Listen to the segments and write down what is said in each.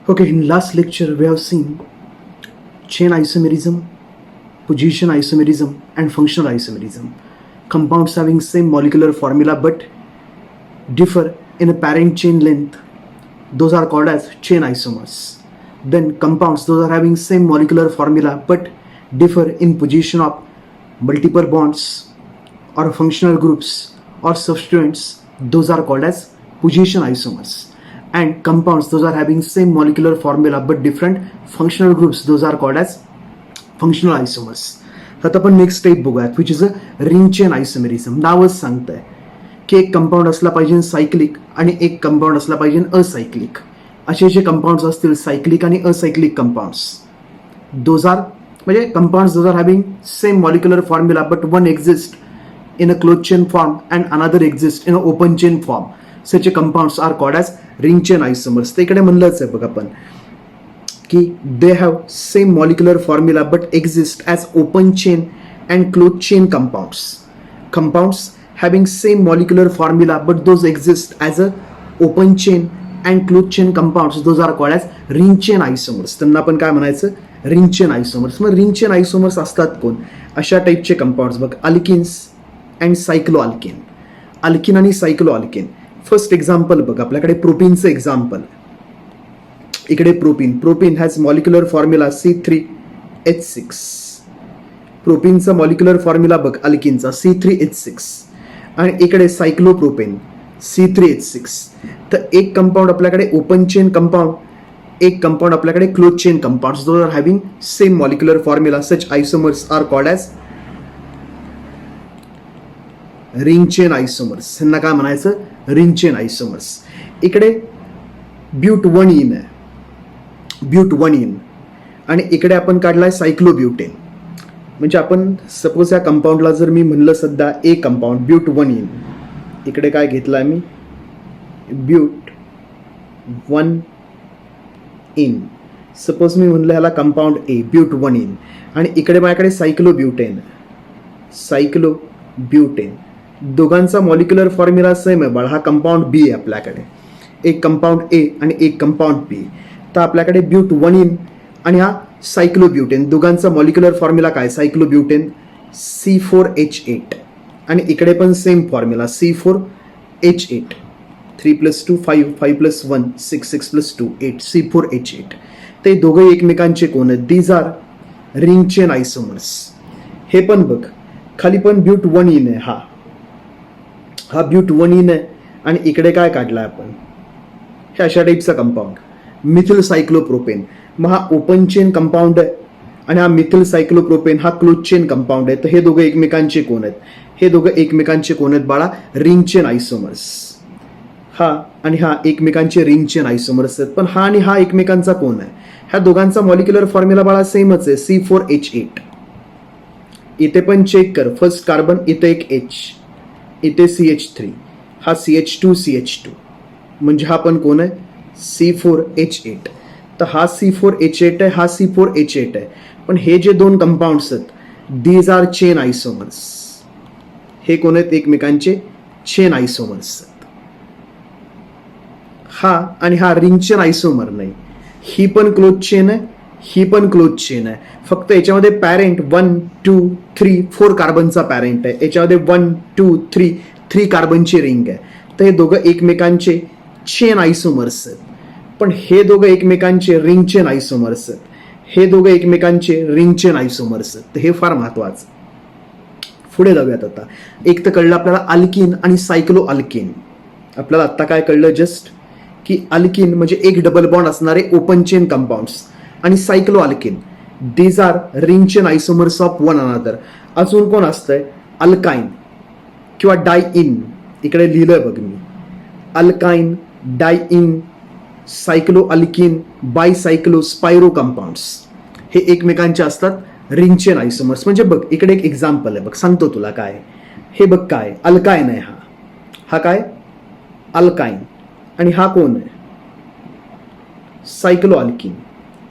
Okay, in last lecture we have seen chain isomerism, position isomerism, and functional isomerism. Compounds having same molecular formula but differ in a parent chain length, those are called as chain isomers. Then compounds those are having same molecular formula but differ in position of multiple bonds or functional groups or substituents, those are called as position isomers. And compounds those are having same molecular formula but different functional groups, those are called as functional isomers. आता आपण next step बघूयात which is a ring chain isomerism. नावच सांगतंय की एक compound असला पाहिजे cyclic आणि एक कंपाऊंड असला पाहिजे असायक्लिक. असे जे कंपाऊंड्स असतील सायक्लिक आणि असायक्लिक कंपाऊंड्स, दोज आर म्हणजे compounds those are having same molecular formula but one exist in a closed chain form and another exists in an open chain form. Such a compounds are called as ring chain isomers. ते इकडे म्हणलंच आहे बघ आपण की they have same molecular formula but exist as open chain and closed chain compounds. Compounds having same molecular formula but those exist as a open chain and closed chain compounds, those are called as ring chain isomers. त्यांना आपण काय म्हणायचं, ring chain आयसोमर्स. मग ring chain आयसोमर्स असतात कोण? अशा टाईपचे compounds बघ, अल्किन्स अँड सायक्लोअल्केन. अल्किन आणि सायक्लोअल्केन. फर्स्ट एक्झाम्पल बघ आपल्याकडे प्रोपीनचं एक्झाम्पल. इकडे propene has molecular formula C3H6. प्रोपीनचा मॉलिक्युलर फॉर्म्युला बघ अल्किनचा C3H6 आणि इकडे सायक्लोप्रोपेन C3H6. तर एक कंपाऊंड आपल्याकडे ओपन चेन कंपाऊंड, एक कंपाऊंड आपल्याकडे close chain compounds, those are having same molecular formula. Such isomers are called as ring chain isomers. ह्यांना काय म्हणायचं, रिंग चेन आयसोमर्स. इकडे ब्यूट वन इन आहे, ब्यूट वन इन, आणि इकडे आपण काढलाय सायक्लोब्युटेन. म्हणजे आपण सपोज या कंपाऊंडला जर मी म्हणलं सध्या a compound but one yne, इकडे काय घेतलाय मी ब्यूट वन इन. सपोज मी म्हणलं ह्याला compound a but one yne आणि इकडे माझ्याकडे सायक्लोब्युटेन, सायक्लोब्युटेन. दोघांचा मॉलिक्युलर फॉर्म्युला सेम आहे बाळा. हा कंपाऊंड बी आहे आपल्याकडे, एक कंपाऊंड ए आणि एक कंपाऊंड बी. तर आपल्याकडे ब्यूट वन इन आणि हा सायक्लोब्युटेन, दोघांचा मॉलिक्युलर फॉर्म्युला काय, सायक्लोब्युटेन C4H8 आणि इकडे पण सेम फॉर्म्युला C4H8. 3 + 2 5, 5 + 1 6, 6 + 2 8, C4H8. ते दोघे एकमेकांचे कोण आहेत, these are ring chain isomers. हे पण बघ खाली पण ब्यूट वन इन आहे, हा ब्यूट वन इन आहे आणि इकडे काय काढलाय आपण, हे अशा टाईपचा कंपाऊंड मिथिल सायक्लोप्रोपेन. मग हा ओपन चेन कंपाऊंड आहे आणि हा मिथिल सायक्लोप्रोपेन हा क्लोज चेन कंपाऊंड आहे. तर हे दोघं एकमेकांचे कोण आहेत, हे दोघं एकमेकांचे कोण आहेत बाळा, रिंग चेन आयसोमर्स. हा आणि हा एकमेकांचे रिंग चेन आयसोमर्स आहेत. पण हा आणि हा एकमेकांचा कोण आहे, ह्या दोघांचा मॉलिक्युलर फॉर्म्युला बाळा सेमच आहे C4H8. इथे पण चेक कर, फर्स्ट कार्बन इथे एक H, इथे CH3, हा CH2 म्हणजे हा पण कोण आहे C4H8. तर हा C4H8 आहे, हा C4H8 आहे. पण हे जे दोन कंपाऊंड्स आहेत दीज आर चेन आयसोमर्स. हे कोण आहेत, एकमेकांचे चेन आयसोमर्स आहेत. हा आणि हा रिंग चेन आयसोमर नाही, ही पण क्लोज चेन आहे, ही पण क्लोज चेन आहे. फक्त याच्यामध्ये पॅरेंट 1 2 3 4 कार्बनचा पॅरेंट आहे, याच्यामध्ये 1 2 3 3 कार्बनची रिंग आहे. तर हे दोघं एकमेकांचे चेन आयसोमर्स आहेत. पण हे दोघं एकमेकांचे रिंग चेन आयसोमर्स आहेत, हे दोघं एकमेकांचे रिंग चेन आयसोमर्स आहेत. तर हे फार महत्वाचं. पुढे जाऊयात आता. एक तर कळलं आपल्याला अल्किन आणि सायक्लो अल्किन. आपल्याला आत्ता काय कळलं जस्ट की अल्किन म्हणजे एक डबल बॉन्ड असणारे ओपन चेन कंपाऊंड्स आणि सायक्लो alkene these are ring chain आयसोमर्स of one another. अजून कोण असतंय, अल्काइन किंवा डायइन. इकडे लिहिलंय बघ मी, अल्काइन, डायइन, सायक्लो अल्किन, बायसायक्लो, स्पायरो कंपाऊंड्स हे एकमेकांचे असतात रिंग चेन आयसोमर्स. म्हणजे बघ इकडे एक एक्झाम्पल आहे बघ, सांगतो तुला काय. हे बघ काय अल्काइन आहे, हा काय अल्काइन आणि हा कोण आहे सायक्लो अल्किन,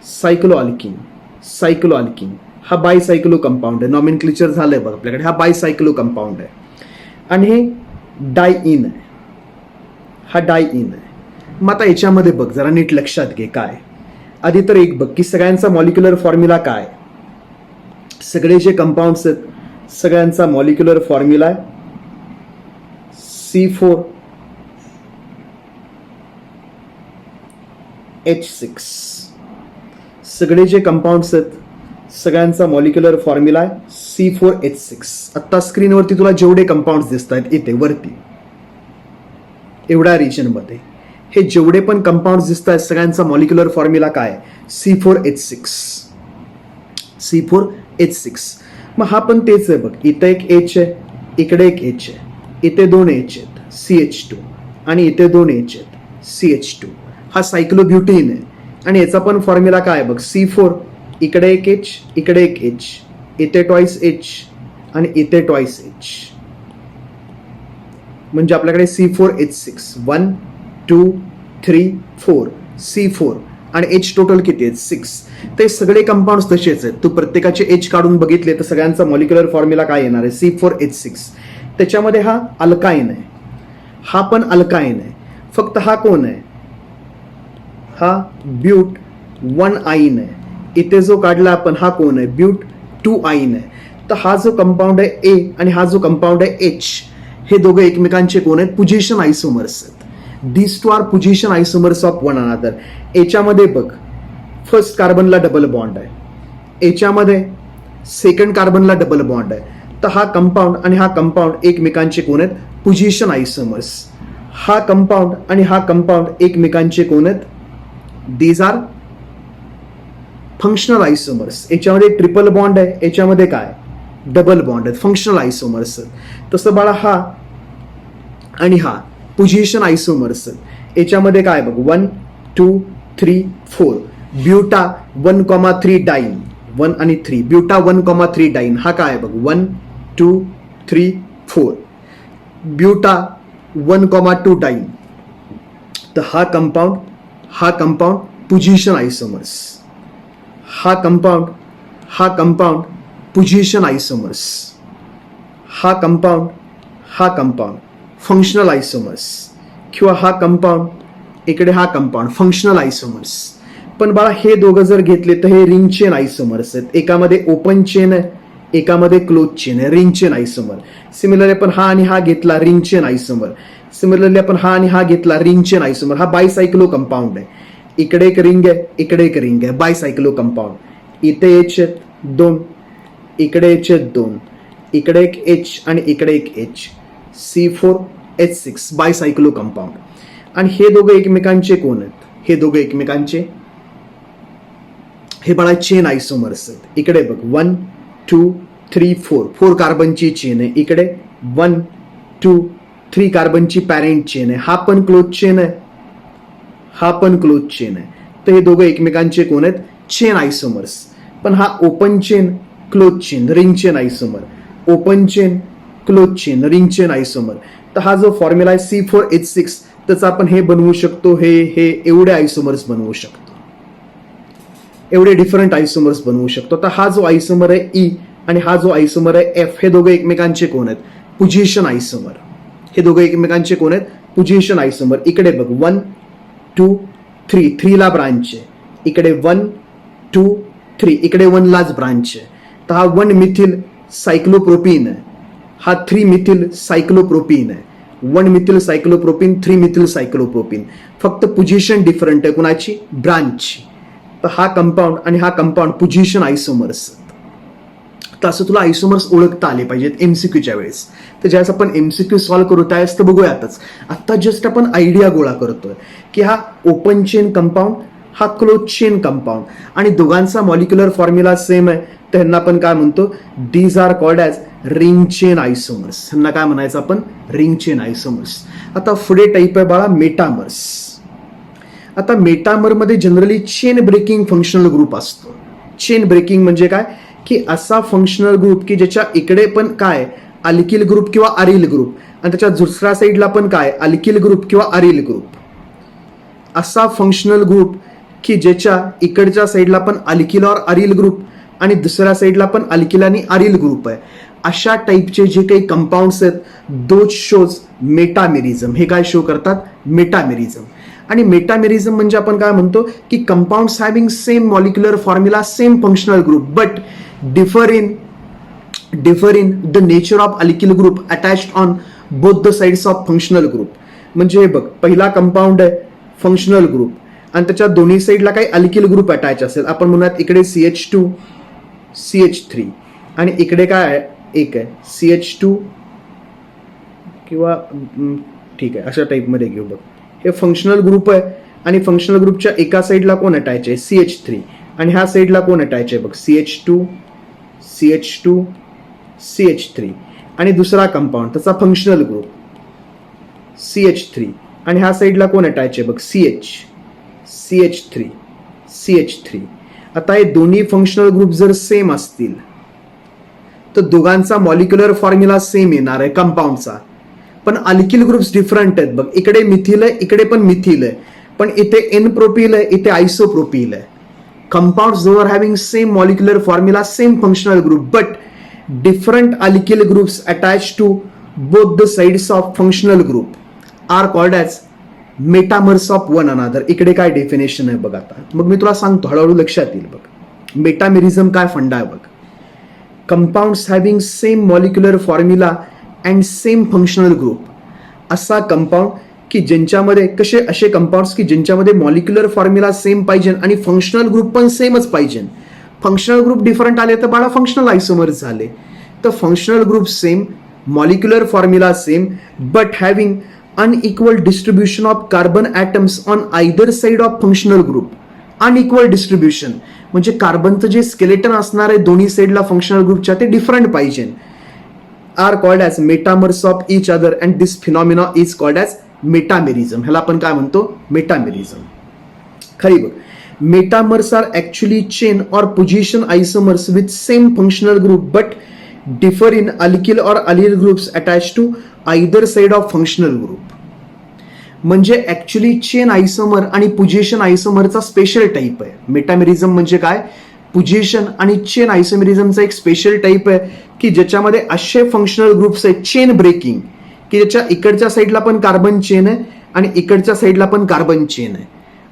सायक्लो अल्किन, सायक्लो अल्किन. हा बायसायक्लो कंपाऊंड आहे, नॉमेनक्लेचर झालंय बघ आपल्याकडे, हा बायसायक्लो कंपाऊंड आहे. आणि हे डायइन आहे, हा डायइन आहे. मग आता याच्यामध्ये बघ जरा नीट लक्षात घे काय आधी तर एक बघ की सगळ्यांचा मॉलिक्युलर फॉर्म्युला काय, सगळे जे कंपाऊंड्स आहेत सगळ्यांचा मॉलिक्युलर फॉर्म्युला आहे C4H6. सगळे जे कंपाऊंड्स आहेत सगळ्यांचा मॉलिक्युलर फॉर्म्युला आहे C4H6. आता स्क्रीनवरती तुला जेवढे कंपाऊंड्स दिसत आहेत इथे वरती एवढ्या रिजनमध्ये हे जेवढे पण कंपाऊंड्स दिसत आहेत सगळ्यांचा मॉलिक्युलर फॉर्म्युला काय C4H6. C4H6. मग हा पण तेच आहे बघ, इथे एक H आहे, इकडे एक H आहे, इथे दोन H आहेत CH2 आणि इथे दोन H आहेत CH2. हा सायक्लोब्युटेन आहे आणि याचा पण फॉर्म्युला काय बघ C4, इकडे एक H, इकडे एक H, इथे ट्वाइस H आणि इथे ट्वाइस H. म्हणजे आपल्याकडे C4H6 1 2 3 4 C4 आणि H टोटल किती आहेत 6. ते सगळे कंपाऊंड्स तसेच आहेत. तू प्रत्येकाचे H काढून बघितले तर सगळ्यांचा मॉलिक्युलर फॉर्म्युला काय येणार आहे C4H6. त्याच्यामध्ये हा अल्काइन आहे, हा पण अल्काइन आहे, फक्त हा कोण आहे, हा ब्यूट 1 आईन आहे. इथे जो काढला आपण हा कोण आहे, ब्यूट 2 आईन आहे. तर हा जो कंपाऊंड आहे A आणि हा जो कंपाऊंड आहे H हे दोघे एकमेकांचे कोण आहेत, पोझिशन आयसोमर्स आहेत. These two are position isomers of one another. याच्यामध्ये बघ फर्स्ट कार्बनला डबल बॉन्ड आहे, याच्यामध्ये सेकंड कार्बनला डबल बॉन्ड आहे. तर हा कंपाऊंड आणि हा कंपाऊंड एकमेकांचे कोण आहेत, पोझिशन आयसोमर्स. हा कंपाऊंड आणि हा कंपाऊंड एकमेकांचे कोण आहेत, दीज आर फंक्शनल आयसोमर्स. याच्यामध्ये ट्रिपल बॉन्ड आहे, याच्यामध्ये काय डबल बॉन्ड आहेत, फंक्शनल आयसोमर्स. तसं बाळा हा आणि हा पोझिशन आयसोमर्स. याच्यामध्ये काय बघ 1 2 3 4 ब्युटा 1,3 डाईन 1 आणि 3 ब्युटा 1,3 डाईन. हा काय बघ 1 2 3 4 ब्युटा 1,2 डाईन. तर हा कंपाऊंड पोझिशन आयसोमर्स, हा कंपाऊंड पोझिशन आयसोमर्स, हा कंपाऊंड फंक्शनल आयसोमर्स किंवा हा कंपाऊंड इकडे हा कंपाऊंड फंक्शनल आयसोमर्स. पण बाळा हे दोघं जर घेतले तर हे रिंग चेन आयसोमर्स आहेत. एकामध्ये ओपन चेन आहे, एकामध्ये क्लोज चेन आहे, रिंग चेन आयसोमर. सिमिलरली आपण हा आणि हा घेतला रिंग चेन आयसोमर. सिमिलरली आपण हा आणि हा घेतला रिंग चेन आयसोमर. हा बायसायक्लो कंपाऊंड आहे. इकडे एक रिंग आहे, इकडे एक रिंग आहे, बायसायक्लो कंपाऊंड. इथे H आहेत 2, इकडे H आहेत 2, इकडे एक H आणि इकडे एक H. C4H6 बायसायक्लो compound. आणि हे दोघं एकमेकांचे कोण आहेत, हे दोघं एकमेकांचे हे बाळा चेन आयसोमर्स आहेत. इकडे बघ 1 2 3 4 कार्बनची चेन आहे, इकडे 1 2 3 कार्बनची पॅरेंट चेन आहे. हा पण क्लोज चेन आहे, हा पण क्लोज चेन आहे. तर हे दोघं एकमेकांचे कोण आहेत, चेन आयसोमर्स. पण हा open chain close chain ring chain isomer, open chain close chain ring chain isomer. तर हा जो फॉर्म्युला आहे C4H6 त्याचा आपण हे बनवू शकतो, हे एवढे आयसोमर्स बनवू शकतो, एवढे डिफरंट आयसोमर्स बनवू शकतो. तर हा जो आयसोमर आहे E आणि हा जो आयसोमर आहे F हे दोघे एकमेकांचे कोण आहेत, पोझिशन आयसोमर. हे दोघे एकमेकांचे कोण आहेत, पोझिशन आयसोमर. इकडे बघ 1 2 3 3 ला ब्रांच आहे, इकडे 1 2 3 इकडे 1 लाच ब्रांच आहे. तर हा 1 मिथिल सायक्लोप्रोपीन आहे, हा 3 मिथिल सायक्लोप्रोपीन आहे. 1 मिथिल सायक्लोप्रोपीन 3 मिथिल सायक्लोप्रोपीन. फक्त पोझिशन डिफरंट आहे, कुणाची, ब्रांचची. तर हा कंपाऊंड आणि हा कंपाऊंड पोझिशन आयसोमर्स. तर असं तुला आयसोमर्स ओळखता आले पाहिजेत एमसीक्यूच्या वेळेस. तर ज्यावेळेस आपण एमसीक्यू सॉल्व्ह करू त्यावेळेस तर बघूयातच. आता जस्ट आपण आयडिया गोळा करतोय की हा ओपन चेन कंपाऊंड, हा क्लोज चेन कंपाऊंड आणि दोघांचा मॉलिक्युलर फॉर्म्युला सेम आहे. तर ह्यांना आपण काय म्हणतो, these are called as ring chain isomers. ह्यांना काय म्हणायचं आपण, रिंग चेन आयसोमर्स. आता पुढे टाईप आहे बाळा मेटामर्स. आता मेटामरमध्ये generally chain breaking functional group असतो. चेन ब्रेकिंग म्हणजे काय की असा फंक्शनल ग्रुप की ज्याच्या इकडे पण काय अल्किल ग्रुप किंवा अरिल ग्रुप आणि त्याच्या दुसऱ्या साईडला पण काय अल्किल ग्रुप किंवा अरिल ग्रुप. असा फंक्शनल ग्रुप की ज्याच्या इकडच्या साईडला पण अल्किल और अरिल ग्रुप आणि दुसऱ्या साईडला पण अल्किल आणि अरिल ग्रुप आहे. अशा टाईपचे जे काही कंपाऊंड्स आहेत दोज शोज मेटामेरिझम. हे काय शो करतात, मेटामेरिझम. आणि मेटामेरिझम म्हणजे आपण काय म्हणतो की compounds having same molecular formula same functional group but differ in the nature of alkyl group attached on both the sides of functional group. म्हणजे हे बघ, पहिला कंपाऊंड आहे फंक्शनल ग्रुप आणि त्याच्या दोन्ही साईडला काही अल्किल ग्रुप अटॅच असेल. आपण म्हणूयात इकडे CH2 CH3 आणि इकडे काय आहे, एक आहे CH2 किंवा ठीक आहे अशा टाईपमध्ये घेऊ. बघ, हे फंक्शनल ग्रुप आहे आणि फंक्शनल ग्रुपच्या एका साईडला कोण अटॅच आहे CH3 आणि ह्या साईडला कोण अटॅच आहे बघ CH2 CH2 CH3 आणि दुसरा कंपाऊंड त्याचा फंक्शनल ग्रुप CH3 आणि ह्या साईडला कोण अटॅच आहे बघ CH3 CH3. आता हे दोन्ही फंक्शनल ग्रुप जर सेम असतील तर दोघांचा मॉलिक्युलर फॉर्म्युला सेम येणार आहे कंपाऊंडचा, पण अल्किल ग्रुप्स डिफरंट आहेत. बघ, इकडे मिथिल आहे, इकडे पण मिथिल आहे, पण इथे एन प्रोपिल आहे, इथे आयसोप्रोपिल आहे. Compounds those are having same molecular formula same functional group but different alkyl groups attach to both the sides of functional group are called as metamers of one another. इकडे काय definition आहे बघ. आता मग मी तुला सांगतो, हळूहळू लक्षात येईल बघ. मेटामेरिझम काय फंडा आहे बघ. Compounds having same molecular formula and same functional group. असा कंपाऊंड की ज्यांच्यामध्ये कसे असे कंपाऊंड्स की ज्यांच्यामध्ये मॉलिक्युलर फॉर्म्युला सेम पाहिजे आणि फंक्शनल ग्रुप पण सेमच पाहिजे. फंक्शनल ग्रुप डिफरंट आले तर बाळा फंक्शनल आयसोमर्स झाले. तर functional group same, molecular formula same but having unequal distribution of carbon atoms on either side of functional group. unequal distribution म्हणजे कार्बनचं जे स्केलेटन असणार आहे दोन्ही साईडला फंक्शनल ग्रुपच्या ते डिफरंट पाहिजे. Are called as metamers of each other and this phenomena is called as metamerism. ह्याला आपण काय म्हणतो, मेटामेरिझम. खरी बघ, metamers are actually chain or position isomers with same functional group but differ in alkyl or allyl groups attach to either side of functional group. म्हणजे actually chain isomer आणि position आयसोमरचा special type आहे. मेटामेरिझम म्हणजे काय, position आणि chain आयसोमेरिझमचा एक special type आहे की ज्याच्यामध्ये असे फंक्शनल ग्रुप्स आहेत चेन ब्रेकिंग की ज्याच्या इकडच्या साईडला पण कार्बन चेन आहे आणि इकडच्या साईडला पण कार्बन चेन आहे.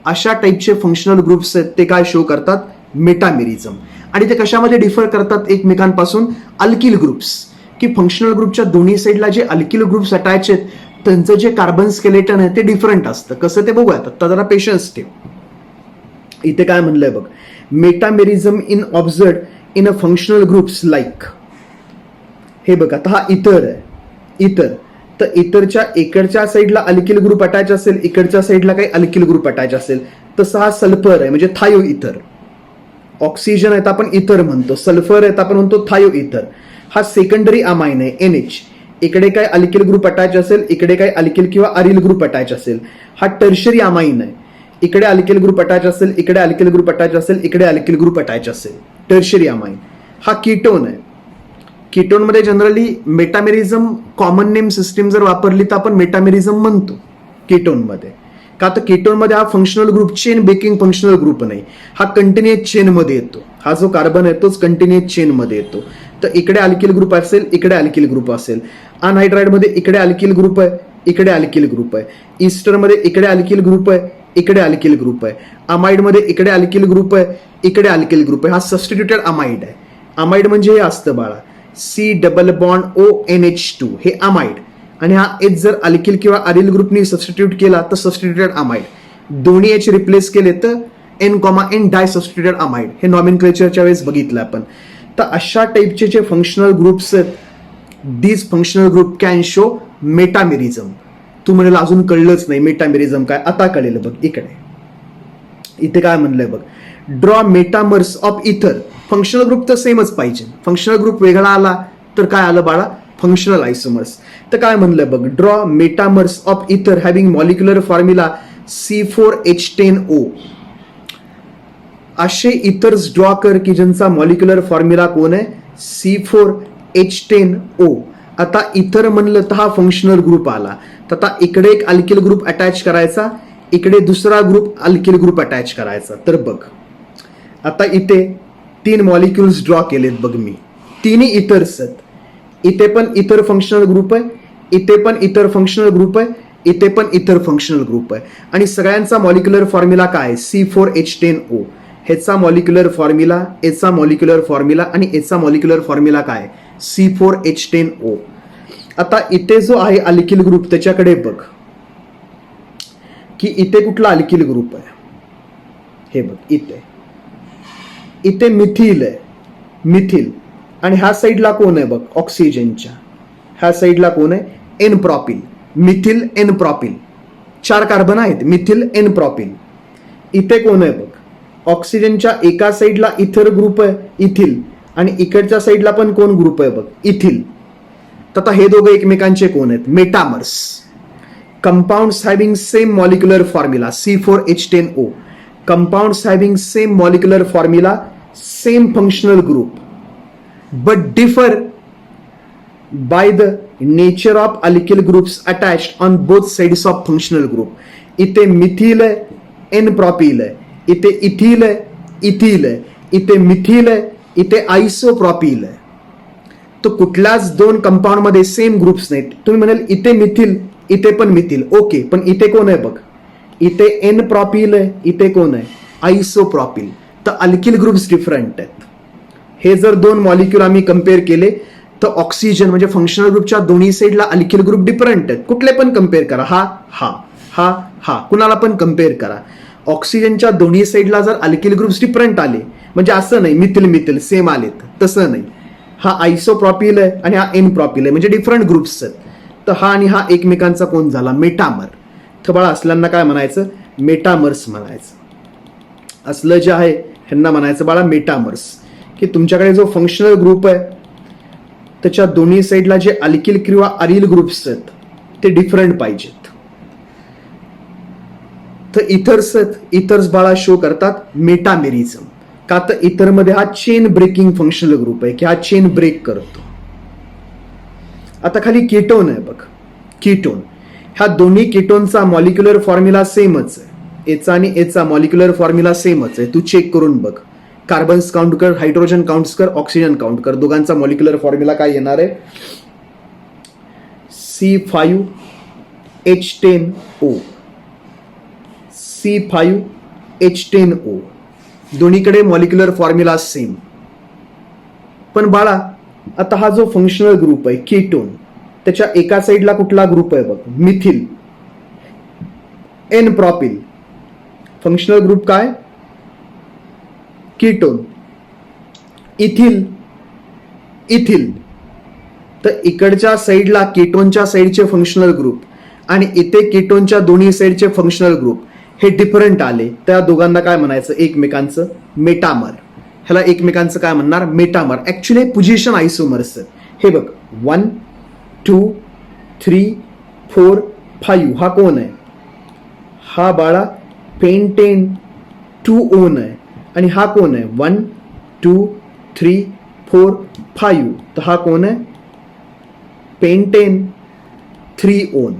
अशा टाईपचे फंक्शनल ग्रुप्स आहेत ते काय शो करतात, मेटामेरिझम. आणि ते कशामध्ये डिफर करतात एकमेकांपासून, अल्किल ग्रुप्स की फंक्शनल ग्रुपच्या दोन्ही साईडला जे अल्किल ग्रुप्स अटॅच आहेत त्यांचं जे कार्बन स्केलेटन आहे ते डिफरंट असतं. कसं ते बघूयात, आता जरा पेशन्स ठेव. इथे काय म्हणलंय बघ, metamerism in observe in a functional groups like. हे बघ, आता हा इतर आहे, इतर. तर इतरच्या इकडच्या साईडला अल्किल ग्रुप अटॅच असेल, इकडच्या साईडला काही अल्किल ग्रुप अटॅच असेल. तसं हा सल्फर आहे म्हणजे थायो इथर. ऑक्सिजन आहे तर आपण इतर म्हणतो, सल्फर आहे तर आपण म्हणतो थायो इथर. हा सेकंडरी अमाइन आहे NH. इकडे काय अल्किल ग्रुप अटॅच असेल, इकडे काय अल्किल किंवा अरिल ग्रुप अटॅच असेल. हा टर्शरी अमाइन आहे. इकडे अल्किल ग्रुप अटॅच असेल, इकडे अल्किल ग्रुप अटॅच असेल, इकडे अल्किल ग्रुप अटॅच असेल. Tertiary amine. हा कीटोन आहे. कीटोन मध्ये जनरली मेटामेरिझम कॉमन नेम सिस्टीम जर वापरली तर आपण मेटामेरिझम म्हणतो कीटोन मध्ये. का तर कीटोन मध्ये हा functional group chain breaking functional group नाही, हा कंटिन्युअस चेन मध्ये येतो. हा जो कार्बन आहे तोच कंटिन्युअस चेन मध्ये येतो. तर इकडे अल्किल ग्रुप असेल, इकडे अल्किल ग्रुप असेल. अनहायड्राइड मध्ये इकडे अल्किल ग्रुप आहे, इकडे अल्किल ग्रुप आहे. ईस्टर मध्ये इकडे अल्किल ग्रुप आहे, इकडे अल्किल ग्रुप आहे. अमाइड मध्ये इकडे अल्किल ग्रुप आहे, इकडे अल्किल ग्रुप आहे. हा सबस्टिट्यूटेड अमाइड आहे. अमाइड म्हणजे हे असतं बाळा C डबल बॉन्ड ONH2 हे अमाइड. आणि हा H जर अल्किल किंवा अरिल ग्रुपनी सबस्टिट्यूट केला तर सबस्टिट्यूटेड अमाइड. दोन्ही H रिप्लेस केले तर N, डाय सबस्टिट्यूटेड अमाइड. हे नॉमेनक्लेचरच्या वेळेस बघितलं आपण. तर अशा टाईपचे जे फंक्शनल ग्रुप्स आहेत, these functional group can show metamerism. तू म्हणाला अजून कळलंच नाही मेटामेरिझम काय, आता कळेल बघ. इथे काय म्हणलंय बघ, ड्रॉ मेटामर्स ऑफ इथर. फंक्शनल ग्रुप तर सेमच पाहिजे. फंक्शनल ग्रुप वेगळा आला तर काय आलं बाळा, फंक्शनल आयसोमर्स. तर काय म्हणलंय बघ, ड्रॉ मेटामर्स ऑफ इथर हॅव्हिंग मॉलिक्युलर फॉर्म्युला C4H10O. असे इथर्स ड्रॉ कर की ज्यांचा मॉलिक्युलर फॉर्म्युला कोण आहे, C4H10O. आता इथर म्हणलं तर हा फंक्शनल ग्रुप आला. तर आता इकडे एक अल्किल ग्रुप अटॅच करायचा, इकडे दुसरा ग्रुप अल्किल ग्रुप अटॅच करायचा. तर बघ आता इथे 3 मॉलिक्युल्स ड्रॉ केलेत बघ मी. तिन्ही इथर्स आहेत. इथे पण इतर फंक्शनल ग्रुप आहे, इथे पण इतर फंक्शनल ग्रुप आहे, इथे पण इतर फंक्शनल ग्रुप आहे आणि सगळ्यांचा मॉलिक्युलर फॉर्म्युला काय C4H10O. ह्याचा मॉलिक्युलर फॉर्म्युला, याचा मॉलिक्युलर फॉर्म्युला आणि याचा मॉलिक्युलर फॉर्म्युला काय C4H10O. आता इथे जो आहे अल्किल ग्रुप त्याच्याकडे बघ की इथे कुठला अल्किल ग्रुप आहे. हे बघ इथे मिथिल आहे, मिथिल. आणि ह्या साईडला कोण आहे बघ ऑक्सिजनच्या ह्या साईडला कोण आहे एन प्रॉपिल, मिथिल एन प्रॉपिल. 4 कार्बन आहेत मिथिल एन प्रॉपिल. इथे कोण आहे बघ ऑक्सिजनच्या एका साईडला इथर ग्रुप आहे इथिल आणि इकडच्या साईडला पण कोण ग्रुप आहे बघ इथिल. तर आता हे दोघं एकमेकांचे कोण आहेत metamers. Compounds having same molecular formula C4H10O. Compounds having same molecular formula, same functional group but differ by the nature of alkyl groups attached on both sides of functional group. इथे methyl आहे N प्रॉपिल आहे, इथे ethyl आहे ethyl आहे, इथे methyl आहे, इथे आयसोप्रॉपिल आहे. तो कुठल्याच 2 कंपाऊंड मध्ये सेम ग्रुप्स नाहीत. तुम्ही म्हणाल इथे मिथिल इथे पण मिथिल, ओके, पण इथे कोण आहे बघ इथे एन प्रॉपिल आहे, इथे कोण आहे आयसोप्रॉपिल. तर अल्किल ग्रुप्स डिफरंट आहेत. हे जर 2 मॉलिक्युल आम्ही कम्पेअर केले तर ऑक्सिजन म्हणजे फंक्शनल ग्रुपच्या दोन्ही साईडला अल्किल ग्रुप डिफरंट आहेत. कुठले पण कम्पेअर करा, हा कुणाला पण कम्पेअर करा. ऑक्सिजनच्या दोन्ही साईडला जर अल्किल ग्रुप्स डिफरंट आले म्हणजे असं नाही मिथिल मिथिल सेम आलेत, तसं नाही. हा आयसोप्रॉपिल आहे आणि हा एन प्रॉपिल आहे म्हणजे डिफरंट ग्रुप्स आहेत. तर हा आणि हा एकमेकांचा कोण झाला मेटामर. तर बाळा असल्यांना काय म्हणायचं मेटामर्स म्हणायचं. असलं जे आहे ह्यांना म्हणायचं बाळा मेटामर्स. की तुमच्याकडे जो फंक्शनल ग्रुप आहे त्याच्या दोन्ही साईडला जे अल्किल किंवा अरिल ग्रुप्स आहेत ते डिफरंट पाहिजेत. तर इथर्स बाळा शो करतात मेटामेरिझम. का तर इतर मध्ये हा चेन ब्रेकिंग फंक्शनल ग्रुप आहे की हा चेन ब्रेक करतो. आता खाली कीटोन आहे बघ, कीटोन. ह्या दोन्ही कीटोनचा मॉलिक्युलर फॉर्म्युला सेमच आहे. याचा आणि याचा मॉलिक्युलर फॉर्म्युला सेमच आहे. तू चेक करून बघ. कार्बन्स काउंट कर, हायड्रोजन काउंट कर, ऑक्सिजन काउंट कर. दोघांचा मॉलिक्युलर फॉर्म्युला काय येणार आहे C5H10O. C5H10O. दोन्हीकडे मॉलिक्युलर फॉर्म्युला सेम. पण बाळा आता हा जो फंक्शनल ग्रुप आहे कीटोन त्याच्या एका साईडला कुठला ग्रुप आहे बघ मिथिल एन प्रॉपिल. फंक्शनल ग्रुप काय कीटोन. Ethyl ethyl. तर इकडच्या साईडला कीटोनच्या साईडचे फंक्शनल ग्रुप आणि इथे कीटोनच्या दोन्ही साईडचे फंक्शनल ग्रुप हे डिफरंट आले. त्या दोघांना काय म्हणायचं एकमेकांचं मेटामर. ह्याला एकमेकांचं काय म्हणणार मेटामर. Actually position आयसोमर्स. हे बघ 1 2 3 4 5. हा कोण आहे हा बाळा पेंटेन 2 ओन आहे आणि हा कोण आहे 1 2 3 4 5. तर हा कोण आहे पेंटेन 3 ओन.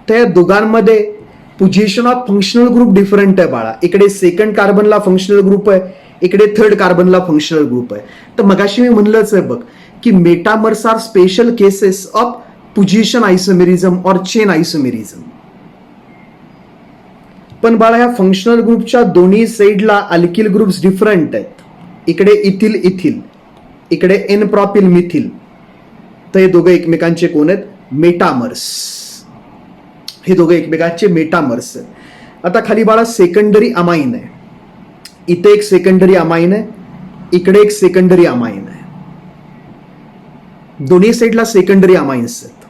त्या दोघांमध्ये position of functional group different आहे बाळा. इकडे सेकंड कार्बनला फंक्शनल ग्रुप आहे, इकडे थर्ड कार्बनला फंक्शनल ग्रुप आहे. तर मगाशी मी म्हणलंच आहे बघ की metamers are special cases of position isomerism और चेन आयसोमेरिझम. पण बाळा ह्या फंक्शनल ग्रुपच्या दोन्ही साईडला अल्किल ग्रुप्स डिफरंट आहेत. इकडे इथिल इथिल, इकडे एन प्रॉपिल मिथिल. तर हे दोघं एकमेकांचे कोण आहेत मेटामर्स. हे दोघं एकमेकांचे मेटामर्स आहेत. आता खाली बाळा सेकंडरी अमाइन आहे. इथे एक सेकंडरी अमाइन आहे, इकडे एक सेकंडरी अमाइन आहे. दोन्ही साईडला सेकंडरी अमाइन्स आहेत.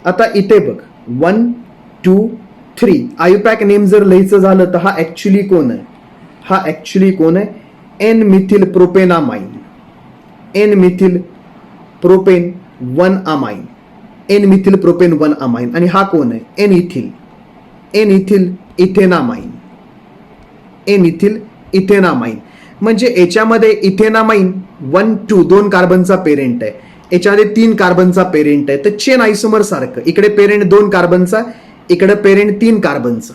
आता इथे बघ 1 2 3. आयुपॅक नेम जर लिहायचं झालं तर हा ऍक्च्युली कोण आहे हा ऍक्च्युली कोण आहे N methyl propane amine. N methyl propane 1 amine. N methyl propane 1 amine. आणि हा कोण आहे N ethyl. N ethyl ethanamine. N ethyl ethanamine. म्हणजे याच्यामध्ये इथेनामाइन 1 2 2 कार्बनचा पेरेंट आहे, याच्यामध्ये 3 कार्बनचा पेरेंट आहे. तर चेन आयसोमर सारखं इकडे पेरेंट 2 कार्बनचा, इकडे पेरेंट 3 कार्बनचा.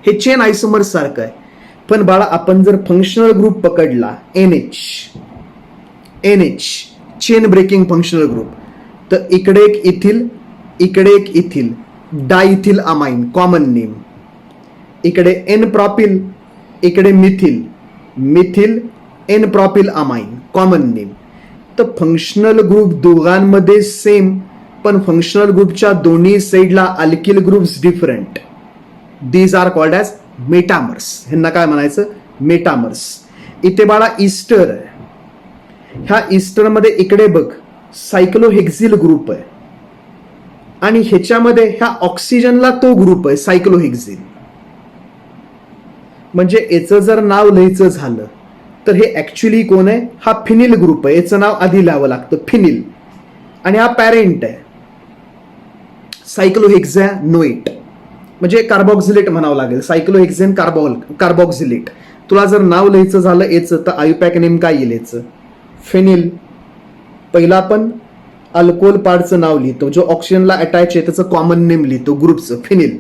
हे चेन आयसोमर सारखं आहे. पण बाळा आपण जर फंक्शनल ग्रुप पकडला NH chain breaking functional group, तर इकडे एक इथिल, इकडे एक ethyl, diethyl amine common name, इकडे एन प्रॉपिल, इकडे methyl, methyl n propyl amine common name. तर फंक्शनल ग्रुप दोघांमध्ये सेम, पण फंक्शनल ग्रुपच्या दोन्ही साईडला alkyl groups different. These are called as metamers. ह्यांना काय म्हणायचं? मेटामर्स. इथे बाळा ईस्टर, ह्या ईस्टरमध्ये इकडे बघ सायक्लोहेक्सिल ग्रुप आहे आणि ह्याच्यामध्ये ह्या ऑक्सिजनला तो ग्रुप आहे सायक्लोहेक्सिल. म्हणजे याचं जर नाव लिहायचं झालं तर हे ऍक्च्युली कोण आहे? हा फिनिल ग्रुप आहे. याचं नाव आधी लिहावं लागतं, फिनिल. आणि हा पॅरेंट आहे सायक्लोहेक्झॅनोएट, म्हणजे कार्बॉक्झिलेट म्हणावं लागेल. सायक्लोहेक्झेन कार्बॉक्झिलेट. तुला जर नाव लिहायचं झालं याचं तर आयुपॅक नेम काय येईल याचं? फिनिल. पहिला पण अल्कोहोल पार्टचं नाव लिहितो, जो ऑक्सिजनला अटॅच आहे त्याचं कॉमन नेम लिहितो ग्रुपचं, फिनिल.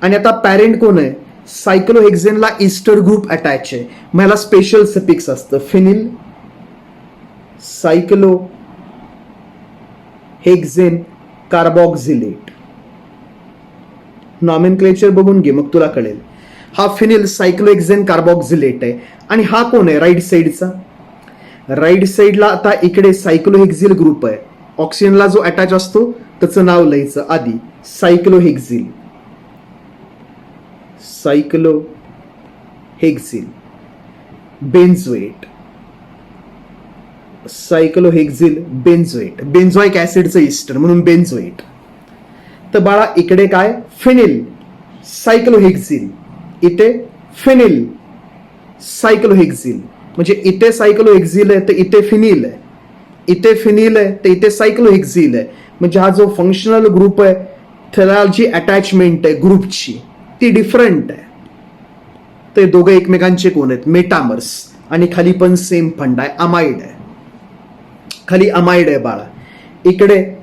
आणि आता पॅरेंट कोण आहे? सायक्लोहेक्झेनला ईस्टर ग्रुप अटॅच आहे, मग ह्याला स्पेशल सफिक्स असतं, फिनिल सायक्लोहेक्झेन कार्बॉक्झिलेट. नॉमेनक्लेचर बघून घे मग तुला कळेल. हा फिनिल सायक्लोहेक्झेन कार्बॉक्झिलेट आहे. आणि हा कोण आहे राईट साईडचा? राईट साईडला आता इकडे सायक्लोहेक्सिल ग्रुप आहे, ऑक्सिजनला जो अटॅच असतो त्याचं नाव लिहायचं आधी, सायक्लोहेक्सिल, सायक्लोहेक्सिल. बेन्झोएट, सायक्लोहेक्सिल बेन्झोएट, बेन्झोइक ऍसिडचं ईस्टर म्हणून बेन्झोएट. तर बाळा इकडे काय? फिनिल सायक्लोहेक्सिल, इथे फिनिल सायक्लोहेक्सिल. म्हणजे इथे सायक्लोहेक्सिल आहे तर इथे फिनिल आहे, इथे फिनिल आहे तर इथे सायक्लोहेक्सिल आहे. म्हणजे हा जो फंक्शनल ग्रुप आहे त्याला जी अटॅचमेंट आहे ग्रुपची ती डिफरंट आहे. ते दोघे एकमेकांचे कोण आहेत? मेटामर्स. आणि खाली पण सेम फंड आहे, अमाइड आहे. खाली अमाइड आहे बाळा. इकडे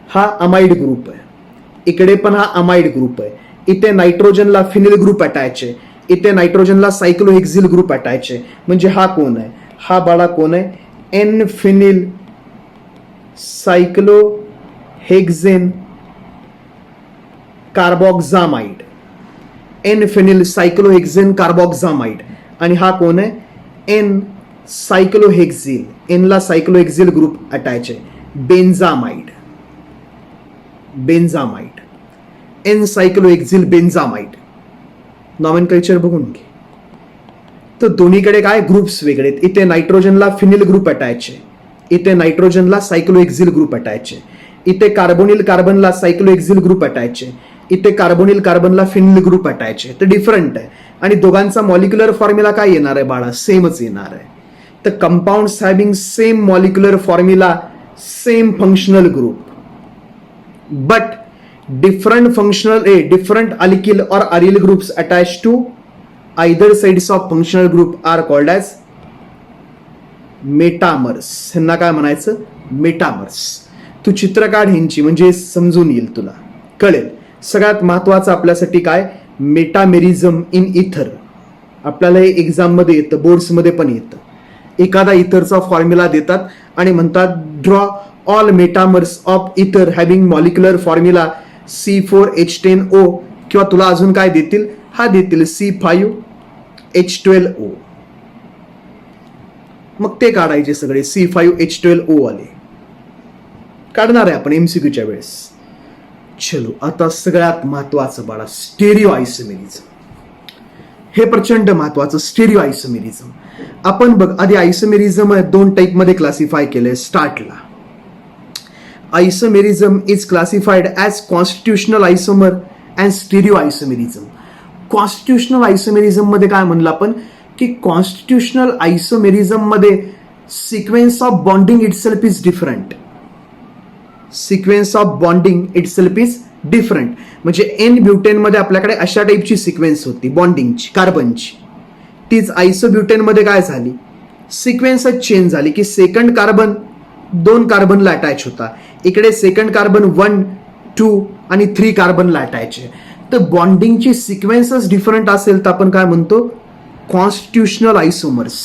हा अमाइड ग्रुप आहे, इकडे पण हा अमाइड ग्रुप आहे. इथे नायट्रोजनला फिनिल ग्रुप अटॅच आहे, इथे नायट्रोजनला सायक्लोहेक्सिल ग्रुप अटॅच आहे. म्हणजे हा कोण आहे? हा बाळा कोण आहे? N phenyl cyclohexane carboxamide, N phenyl cyclohexane carboxamide. आणि हा कोण आहे? एन सायक्लोहेक्सिल, एनला सायक्लोहेक्सिल ग्रुप अटॅच आहे, बेन्झामाइड, बेन्झामाइड, एन सायक्लोहेक्सिल बेन्झामाइड. नॉमेनक्लेचर बघून घे. तर दोन्हीकडे काय ग्रुप्स वेगळे आहेत. इथे नायट्रोजनला फिनिल ग्रुप अटॅच आहे, इथे नायट्रोजनला सायक्लोहेक्सिल ग्रुप अटॅच आहे. इथे कार्बोनिल कार्बनला सायक्लोहेक्सिल ग्रुप अटॅच आहे, इथे कार्बोनिल कार्बनला फिनिल ग्रुप अटॅच आहे. तर डिफरंट आहे. आणि दोघांचा मॉलिक्युलर फॉर्म्युला काय येणार आहे बाळा? सेमच येणार आहे. तर compounds having same molecular formula, same functional group, but different alkyl or aryl groups attached to either sides of functional group are called as metamers. ह्यांना काय म्हणायचं? मेटामर्स. तू चित्र काढ ह्यांची म्हणजे समजून येईल, तुला कळेल. सगळ्यात महत्वाचं आपल्यासाठी काय? मेटामेरिझम इन इथर. आपल्याला हे एक्झाम मध्ये येतं, बोर्ड्स मध्ये पण येतं. एखादा इथरचा फॉर्म्युला देतात आणि म्हणतात ड्रॉ ऑल मेटामर्स ऑफ इथर हॅव्हिंग मॉलिक्युलर फॉर्म्युला C4H10O, किंवा तुला अजून काय देतील? हा देतील C5H12O. मग ते काढायचे सगळे C5H12O वाले काढणार आहे आपण एमसीक्यूच्या वेळेस. चलो आता सगळ्यात महत्वाचं बाळा, स्टेरिओ आयसोमेरिझम. हे प्रचंड महत्वाचं, स्टेरिओ आयसोमेरिझम. आपण बघ आधी आयसोमेरिझम दोन टाईप मध्ये क्लासिफाय केलंय स्टार्टला. Isomerism is classified as constitutional isomer and stereoisomerism. Constitutional isomerism मध्ये काय म्हणलं आपण की constitutional isomerism मध्ये sequence of bonding itself is different. Sequence of bonding itself is different. म्हणजे N ब्युटेन मध्ये आपल्याकडे अशा टाईपची सिक्वेन्स होती बॉन्डिंगची, कार्बनची. तीच आयसोब्युटेन मध्ये काय झाली? सिक्वेन्सच चेंज झाली की सेकंड कार्बन 2 कार्बनला अटॅच होता, इकडे सेकंड कार्बन 1, 2 आणि 3 कार्बनला अटॅच आहे. तर बॉन्डिंगची सिक्वेन्सच डिफरंट असेल तर आपण काय म्हणतो? Constitutional isomers.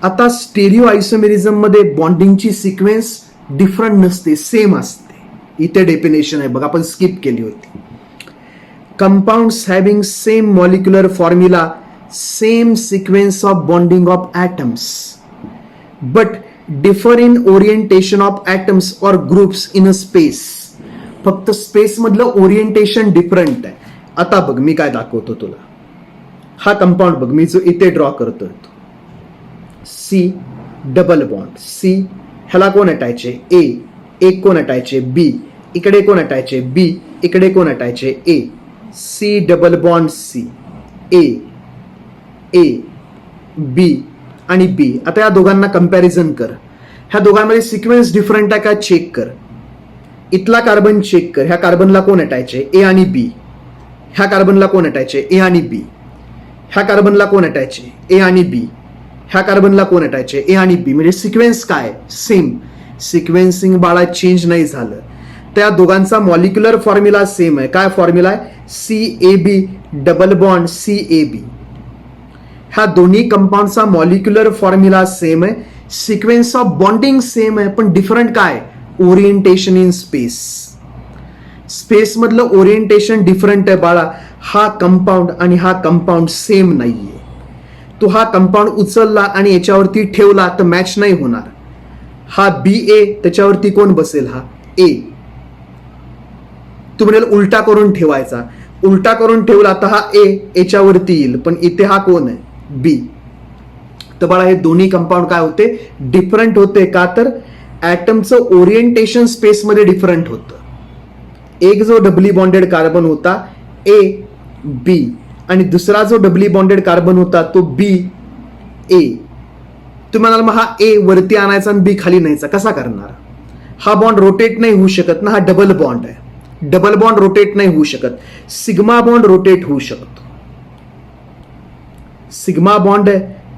आता स्टेरिओ आयसोमेरिझम मध्ये बॉन्डिंगची सिक्वेन्स डिफरंट नसते, सेम असते. इथे डेफिनेशन आहे बघा, आपण स्किप केली होती. Compounds having same molecular formula, same sequence of bonding of atoms, but differ in orientation of atoms और ग्रुप्स इन अ स्पेस. फक्त स्पेस मधलं ओरिएंटेशन डिफरंट आहे. आता बघ मी काय दाखवतो तुला. हा कंपाऊंड बघ मी जो इथे ड्रॉ करतोय, सी डबल बॉन्ड, सी ह्याला कोण अटॅच आहे, ए, एक कोण अटॅच आहे, बी, इकडे कोण अटॅच आहे, बी, इकडे कोण अटॅच आहे, A, C double bond C, A B आणि बी. आता या दोघांना कंपॅरिझन कर. ह्या दोघांमध्ये सिक्वेन्स डिफरंट आहे का चेक कर. इथला कार्बन चेक कर, ह्या कार्बनला कोण अटॅच आहे, ए आणि बी. ह्या कार्बनला कोण अटॅच आहे, ए आणि बी. ह्या कार्बनला कोण अटॅच आहे, ए आणि बी. ह्या कार्बनला कोण अटॅच आहे, ए आणि बी. म्हणजे सिक्वेन्स काय, सेम. सिक्वेन्सिंग बाळा चेंज नाही झालं. त्या दोघांचा मॉलिक्युलर फॉर्म्युला सेम आहे. काय फॉर्म्युला आहे, C A B double bond C A B. ह्या दोन्ही कंपाऊंडचा मॉलिक्युलर फॉर्म्युला सेम आहे, सिक्वेन्स ऑफ बॉन्डिंग सेम आहे, पण डिफरंट काय, ओरिएंटेशन इन स्पेस. स्पेस मधलं ओरिएंटेशन डिफरंट आहे बाळा. हा कंपाऊंड आणि हा कंपाऊंड सेम नाहीये. तू हा कंपाऊंड उचलला आणि याच्यावरती ठेवला तर मॅच नाही होणार. हा बी ए, त्याच्यावरती कोण बसेल, हा ए. तू म्हणेल उलटा करून ठेवायचा, उलटा करून ठेवला तर हा ए याच्यावरती येईल, पण इथे हा कोण आहे, बी. तर बाळा हे दोन्ही कंपाऊंड काय होते, डिफरंट होते. का तर ऍटमचं ओरिएंटेशन स्पेसमध्ये डिफरंट होतं. एक जो डबली बॉन्डेड कार्बन होता ए बी आणि दुसरा जो डबली बॉन्डेड कार्बन होता तो बी ए. तुम्ही म्हणाल मग हा ए वरती आणायचा आणि बी खाली न्यायचा, कसा करणार. हा बॉन्ड रोटेट नाही होऊ शकत ना, हा डबल बॉन्ड आहे. डबल बॉन्ड रोटेट नाही होऊ शकत. सिग्मा बॉन्ड रोटेट होऊ शकतो. सिग्मा बॉन्ड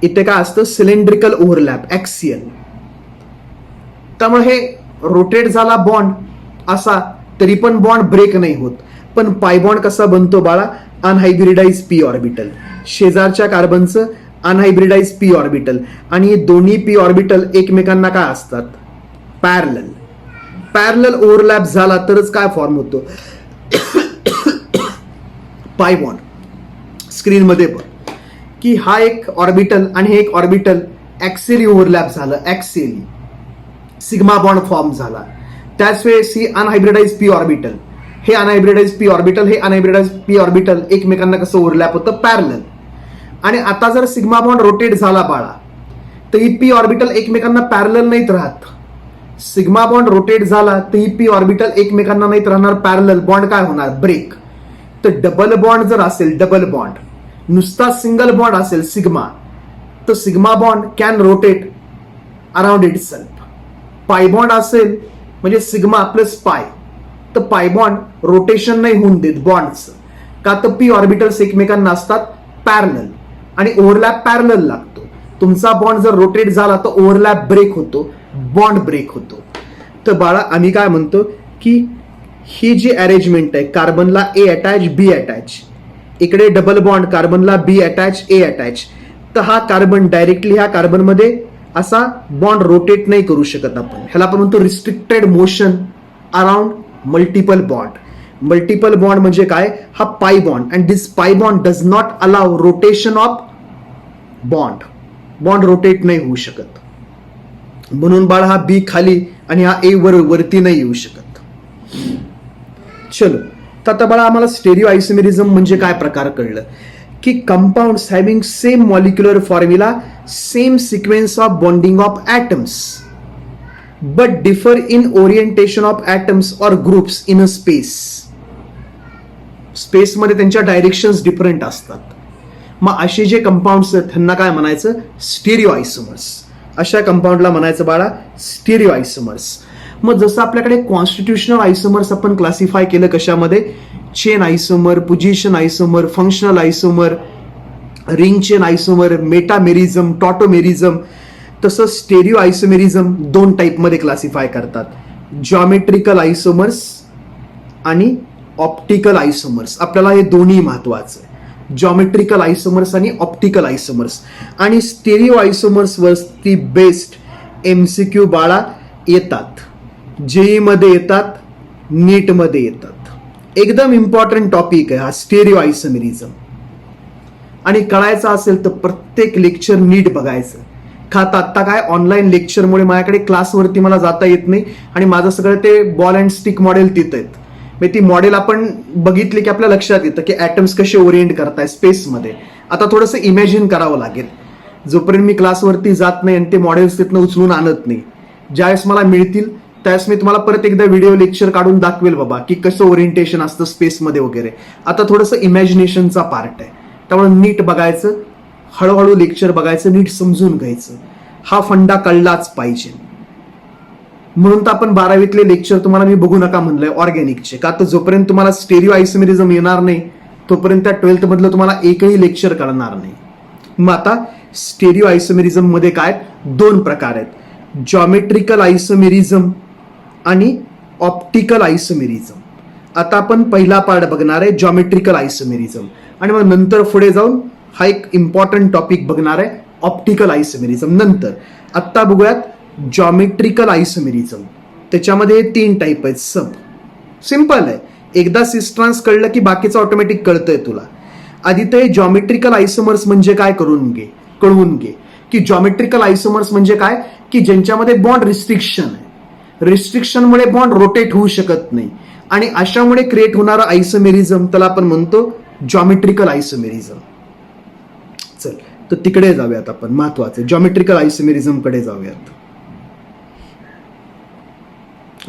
इथे काय असतं, सिलेंड्रिकल ओव्हरलॅप, ऍक्सियल. त्यामुळे हे रोटेट झाला बॉन्ड असा तरी पण बॉन्ड ब्रेक नाही होत. पण पाय बॉन्ड कसा बनतो बाळा, अनहायब्रिडाइज पी ऑर्बिटल. शेजारच्या कार्बनचं अनहायब्रिडाइज पी ऑर्बिटल, आणि हे दोन्ही पी ऑर्बिटल एकमेकांना काय असतात, पॅरलल. पॅरलल ओव्हरलॅप झाला तरच काय फॉर्म होतो, पाय बॉन्ड. स्क्रीन मध्ये बघ की हा एक ऑर्बिटल आणि हे एक ऑर्बिटल ऍक्सियली ओव्हरलॅप झालं, ऍक्सियली सिग्मा बॉन्ड फॉर्म झाला. त्याच वेळेस ही अनहायब्रिडाइज पी ऑर्बिटल, हे अनहायब्रिडाइज पी ऑर्बिटल, हे अनहायब्रिडाइज पी ऑर्बिटल एकमेकांना कसं ओव्हरलॅप होतं, पॅरलल. आणि आता जर सिग्मा बॉन्ड रोटेट झाला बाळा तर ही पी ऑर्बिटल एकमेकांना पॅरलल नाहीत राहत. सिग्मा बॉन्ड रोटेट झाला तर ही पी ऑर्बिटल एकमेकांना नाहीत राहणार, पॅरलल. बॉन्ड काय होणार, ब्रेक. तर डबल बॉन्ड जर असेल, डबल बॉन्ड, नुसता सिंगल बॉन्ड असेल सिग्मा, तर sigma bond can rotate around it self. Pi bond असेल म्हणजे सिग्मा प्लस पाय, तर पाय बॉन्ड रोटेशन नाही होऊन देत बॉन्डचं. का तर पी ऑर्बिटल्स एकमेकांना असतात पॅरलल आणि ओव्हरलॅप पॅरलल लागतो. तुमचा बॉन्ड जर रोटेट झाला तर ओव्हरलॅप ब्रेक होतो, बॉन्ड ब्रेक होतो. तर बाळा आम्ही काय म्हणतो की ही जी अरेंजमेंट आहे, कार्बनला ए अटॅच बी अटॅच, इकडे डबल बॉन्ड, कार्बनला बी अटॅच ए अटॅच, तर हा कार्बन डायरेक्टली ह्या कार्बनमध्ये असा बॉन्ड रोटेट नाही करू शकत. आपण ह्याला आपण म्हणतो restricted motion around multiple bond. Multiple bond म्हणजे काय, हा pi bond, and this pi bond does not allow rotation of bond. Bond rotate नाही होऊ शकत. म्हणून बाळ हा बी खाली आणि हा ए वरती नाही येऊ शकत. चलो, तर आता बाळा आम्हाला स्टेरिओ आयसोमेरिझम म्हणजे काय प्रकार कळलं की compounds having same molecular formula, same sequence of bonding of atoms, but differ in orientation of atoms और ग्रुप्स इन अ स्पेस. स्पेसमध्ये त्यांच्या डायरेक्शन्स डिफरंट असतात. मग असे जे कंपाऊंड्स आहेत त्यांना काय म्हणायचं, स्टेरिओ आयसोमर्स. अशा कंपाऊंडला म्हणायचं बाळा स्टेरिओ आयसोमर्स. मग जसं आपल्याकडे कॉन्स्टिट्यूशनल आयसोमर्स आपण क्लासिफाय केलं कशामध्ये, chain isomer, position isomer, functional isomer, ring chain isomer, metamerism, tautomerism. तसं स्टेरिओ आयसोमेरिझम दोन टाईपमध्ये क्लासिफाय करतात, जॉमेट्रिकल आयसोमर्स आणि ऑप्टिकल आयसोमर्स. आपल्याला हे दोन्ही महत्वाचं आहे, जॉमेट्रिकल आयसोमर्स आणि ऑप्टिकल आयसोमर्स. आणि स्टेरिओ आयसोमर्स वरती बेस्ड MCQ बाळा येतात, जेई मध्ये येतात, नीटमध्ये येतात. एकदम इम्पॉर्टंट टॉपिक आहे हा स्टेरिओ आयसोमेरिझम. आणि कळायचं असेल तर प्रत्येक लेक्चर नीट बघायचं. का आता काय ऑनलाईन लेक्चरमुळे माझ्याकडे क्लासवरती मला जाता येत नाही आणि माझं सगळं ते बॉल अँड स्टिक मॉडेल तिथं आहेत. ती मॉडेल आपण बघितली की आपल्या लक्षात येतं की ॲटम्स कसे ओरिएंट करताय स्पेसमध्ये. आता थोडंसं इमॅजिन करावं लागेल. जोपर्यंत मी क्लासवरती जात नाही आणि ते मॉडेल्स तिथनं उचलून आणत नाही, ज्यावेळेस मला मिळतील त्यावेळेस मी तुम्हाला परत एकदा व्हिडिओ लेक्चर काढून दाखवेल बाबा की कसं ओरिएंटेशन असतं स्पेसमध्ये वगैरे. आता थोडंसं इमॅजिनेशनचा पार्ट आहे, त्यामुळे नीट बघायचं, हळूहळू लेक्चर बघायचं, नीट समजून घ्यायचं. हा फंडा कळलाच पाहिजे. म्हणून तर आपण 12वीतले लेक्चर तुम्हाला मी बघू नका म्हणलंय ऑर्गॅनिकचे. का तर जोपर्यंत तुम्हाला स्टेरिओ आयसोमेरिझम येणार नाही तोपर्यंत त्या 12th मधलं तुम्हाला एकही लेक्चर कळणार नाही. मग आता स्टेरिओ आयसोमेरिझम मध्ये काय 2 प्रकार आहेत, जॉमेट्रिकल आयसोमेरिझम आणि ऑप्टिकल आयसोमेरिझम. आता आपण पहिला पार्ट बघणार आहे जॉमेट्रिकल आयसोमेरिझम आणि मग नंतर पुढे जाऊन हा एक इम्पॉर्टंट टॉपिक बघणार आहे ऑप्टिकल आयसोमेरिझम नंतर. आत्ता बघूयात जॉमेट्रिकल आयसोमेरिझम. त्याच्यामध्ये 3 टाईप आहेत. सिंपल आहे, एकदा सिस्ट्रान्स कळलं की बाकीचं ऑटोमॅटिक कळतंय तुला. आधी ते जॉमेट्रिकल आयसोमर्स म्हणजे काय कळवून घे की जॉमेट्रिकल आयसोमर्स म्हणजे काय की ज्यांच्यामध्ये बॉन्ड रिस्ट्रिक्शन आहे. रिस्ट्रिक्शनमुळे बॉन्ड रोटेट होऊ शकत नाही आणि अशामुळे क्रिएट होणारा आयसोमेरिझम त्याला आपण म्हणतो जॉमेट्रिकल आयसोमेरिझम. चल तर तिकडे जाऊयात आपण, महत्वाचे जॉमेट्रिकल आयसोमेरिझम कडे जाऊयात.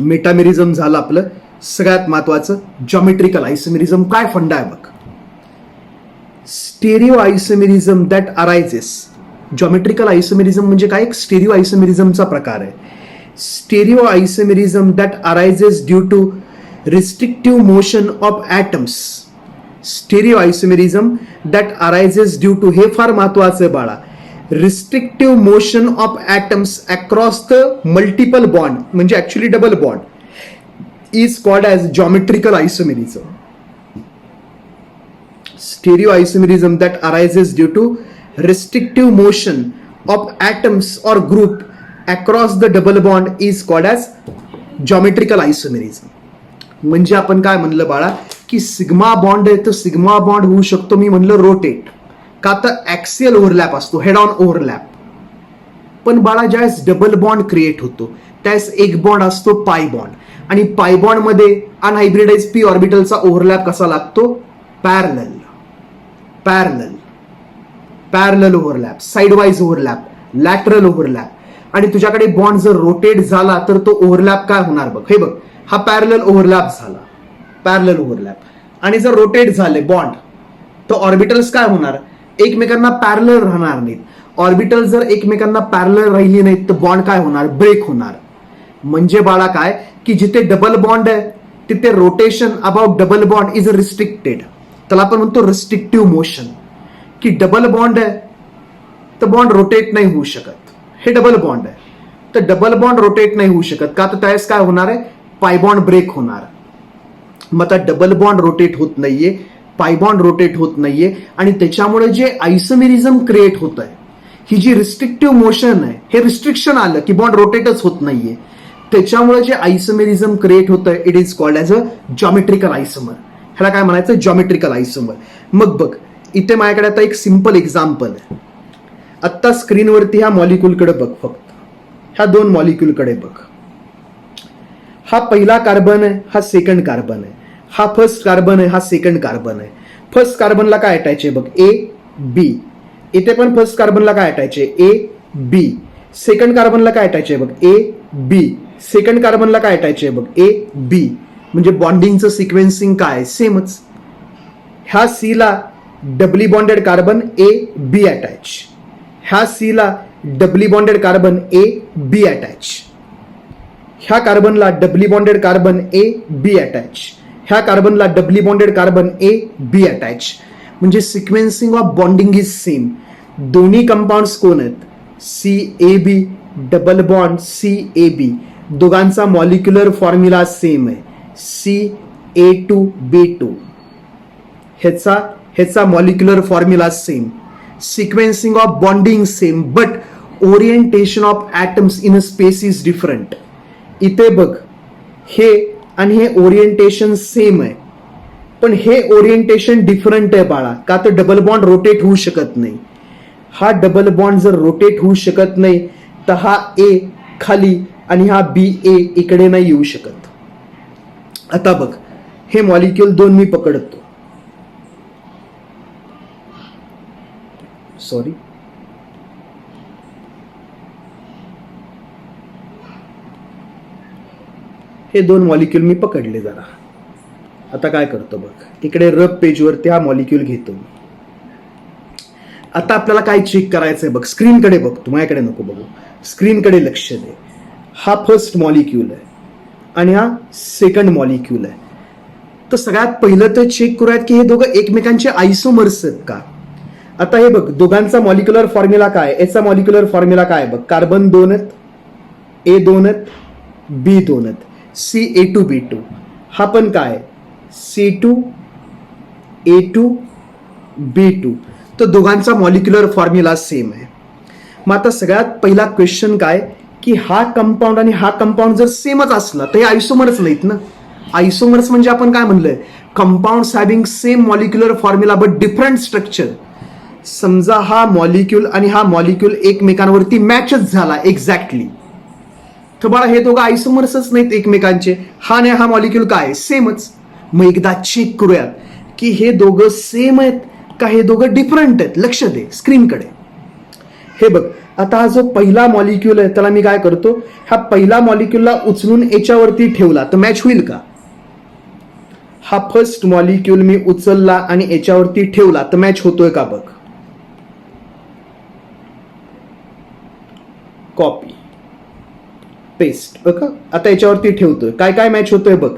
मेटामेरिझम झालं आपलं, सगळ्यात महत्वाचं जॉमेट्रिकल आयसोमेरिझम. काय फंडा आहे बघ. Stereo isomerism that arises. Geometrical isomerism म्हणजे काय, एक स्टेरिओ आयसोमेरिझमचा प्रकार आहे. Stereo isomerism that arises due to restrictive motion of atoms. Stereo isomerism that arises due to, हे फार महत्वाचं आहे बाळा, restrictive motion of atoms across the multiple bond म्हणजे actually double bond is called as geometrical isomerism. Stereo isomerism that arises due to restrictive motion of atoms or group across the double bond is called as geometrical isomerism. म्हणजे आपण काय म्हणलं बाळा की sigma bond आहे तर sigma bond होऊ शकतो मी म्हणलं रोटेट, का तर ऍक्सियल ओव्हरलॅप असतो, हेड ऑन ओव्हरलॅप. पण बाळा ज्यावेळेस डबल बॉन्ड क्रिएट होतो त्यावेळेस एक बॉन्ड असतो पाय बॉन्ड, आणि पाय बॉन्ड मध्ये अनहायब्रिडाइज पी ऑर्बिटलचा ओव्हरलॅप कसा लागतो, parallel overlap, sideways overlap, lateral overlap. आणि तुझ्याकडे बॉन्ड जर रोटेट झाला तर तो ओव्हरलॅप काय होणार बघ, हे बघ, हा पॅरलल ओव्हरलॅप झाला, पॅरलल ओव्हरलॅप. आणि जर रोटेट झाले बॉन्ड तर ऑर्बिटल्स काय होणार, एकमेकांना पॅरलल राहणार नाहीत. ऑर्बिटल जर एकमेकांना पॅरलल राहिली नाहीत तर बॉन्ड काय होणार, ब्रेक होणार. म्हणजे बाळा काय की जिथे डबल बॉन्ड आहे तिथे rotation about double bond is restricted. त्याला आपण म्हणतो रिस्ट्रिक्टिव्ह मोशन. की डबल बॉन्ड आहे तर बॉन्ड रोटेट नाही होऊ शकत, हे डबल बॉन्ड आहे तर डबल बॉन्ड रोटेट नाही होऊ शकत, का तर त्यावेळेस काय होणार आहे, पाय बॉन्ड ब्रेक होणार. मग आता डबल बॉन्ड रोटेट होत नाहीये, पाय बॉन्ड रोटेट होत नाहीये आणि त्याच्यामुळे जे आयसोमेरिझम क्रिएट होत आहे, ही जी रिस्ट्रिक्टिव्ह मोशन आहे, हे रिस्ट्रिक्शन आलं की बॉन्ड रोटेटच होत नाहीये, त्याच्यामुळे जे आयसोमेरिझम क्रिएट होत आहे it is called as a geometrical isomer. ह्याला काय म्हणायचं, जॉमेट्रिकल आयसोमर. मग बघ इथे माझ्याकडे आता एक सिंपल एक्झाम्पल आहे. आत्ता स्क्रीनवरती ह्या मॉलिक्यूलकडे बघ, फक्त ह्या 2 मॉलिक्यूलकडे बघ. हा पहिला कार्बन आहे, हा सेकंड कार्बन आहे, हा फर्स्ट कार्बन आहे, हा सेकंड कार्बन आहे. फर्स्ट कार्बनला काय अटॅच आहे बघ, ए बी. इथे पण फर्स्ट कार्बनला काय अटॅच आहे, ए बी. सेकंड कार्बनला काय अटॅच आहे बघ, ए बी. सेकंड कार्बनला काय अटॅच आहे बघ, ए बी. म्हणजे बॉन्डिंगचं सिक्वेन्सिंग काय, सेमच. ह्या सी ला doubly bonded carbon A B attach, ह्या सी ला doubly bonded carbon A B attach, ह्या कार्बनला doubly bonded carbon A B attach, ह्या कार्बनला doubly bonded carbon A B attach. म्हणजे sequencing of bonding is same. दोन्ही compounds कोण आहेत, C A B double bond C A B. दोघांचा molecular formula same आहे, CA2B2. ह्याचा molecular formula same, sequencing of bonding same, but orientation of atoms in a space is different. इथे बघ हे आणि हे ओरिएंटेशन सेम आहे, पण हे ओरिएंटेशन डिफरंट आहे बाळा. का तर डबल बॉन्ड रोटेट होऊ शकत नाही. हा डबल बॉन्ड जर रोटेट होऊ शकत नाही तर हा ए खाली आणि हा बी ए इकडे नाही येऊ शकत. आता बघ, हे मॉलिक्यूल 2 मी पकडतो. सॉरी, हे 2 मॉलिक्यूल मी पकडले जरा. आता काय करतो बघ, इकडे रब पेजवरती हा मॉलिक्यूल घेतो. आता आपल्याला काय चेक करायचंय बघ, स्क्रीनकडे बघ, तू माझ्याकडे नको बघू, स्क्रीनकडे लक्ष दे. हा फर्स्ट मॉलिक्यूल आहे आणि हा सेकंड मॉलिक्यूल आहे. तर सगळ्यात पहिलं तर चेक करूयात की हे दोघं एकमेकांचे आयसोमर्स आहेत का. आता हे बघ, दोघांचा मॉलिक्युलर फॉर्म्युला काय, याचा मॉलिक्युलर फॉर्म्युला काय बघ, कार्बन 2 आहेत, A2 आहेत, B2 आहेत, CA2B2. हा पण काय, C2A2B2. तर दोघांचा मॉलिक्युलर फॉर्म्युला सेम आहे. मग आता सगळ्यात पहिला क्वेश्चन काय की हा कंपाऊंड आणि हा कंपाऊंड जर सेमच असला तर हे आयसोमर्स नाहीत ना. आयसोमर्स म्हणजे आपण काय म्हणलंय, compounds having same molecular formula but different structure. समजा हा मॉलिक्यूल आणि हा मॉलिक्यूल एकमेकांवरती मॅचच झाला एक्झॅक्टली, तर बाळा हे दोघं आयसोमर्सच नाहीत एकमेकांचे. हा नाही हा मॉलिक्यूल काय सेमच. मग एकदा चेक करूयात की हे दोघं सेम आहेत का हे दोघं डिफरंट आहेत. लक्ष दे स्क्रीनकडे. हे बघ, आता हा जो पहिला मॉलिक्यूल आहे त्याला मी काय करतो, ह्या पहिला मॉलिक्यूलला उचलून याच्यावरती ठेवला तर मॅच होईल का. हा फर्स्ट मॉलिक्यूल मी उचलला आणि याच्यावरती ठेवला तर मॅच होतोय का बघ. कॉपी पेस्ट बघ. आता याच्यावरती ठेवतोय, काय काय मॅच होतोय बघ,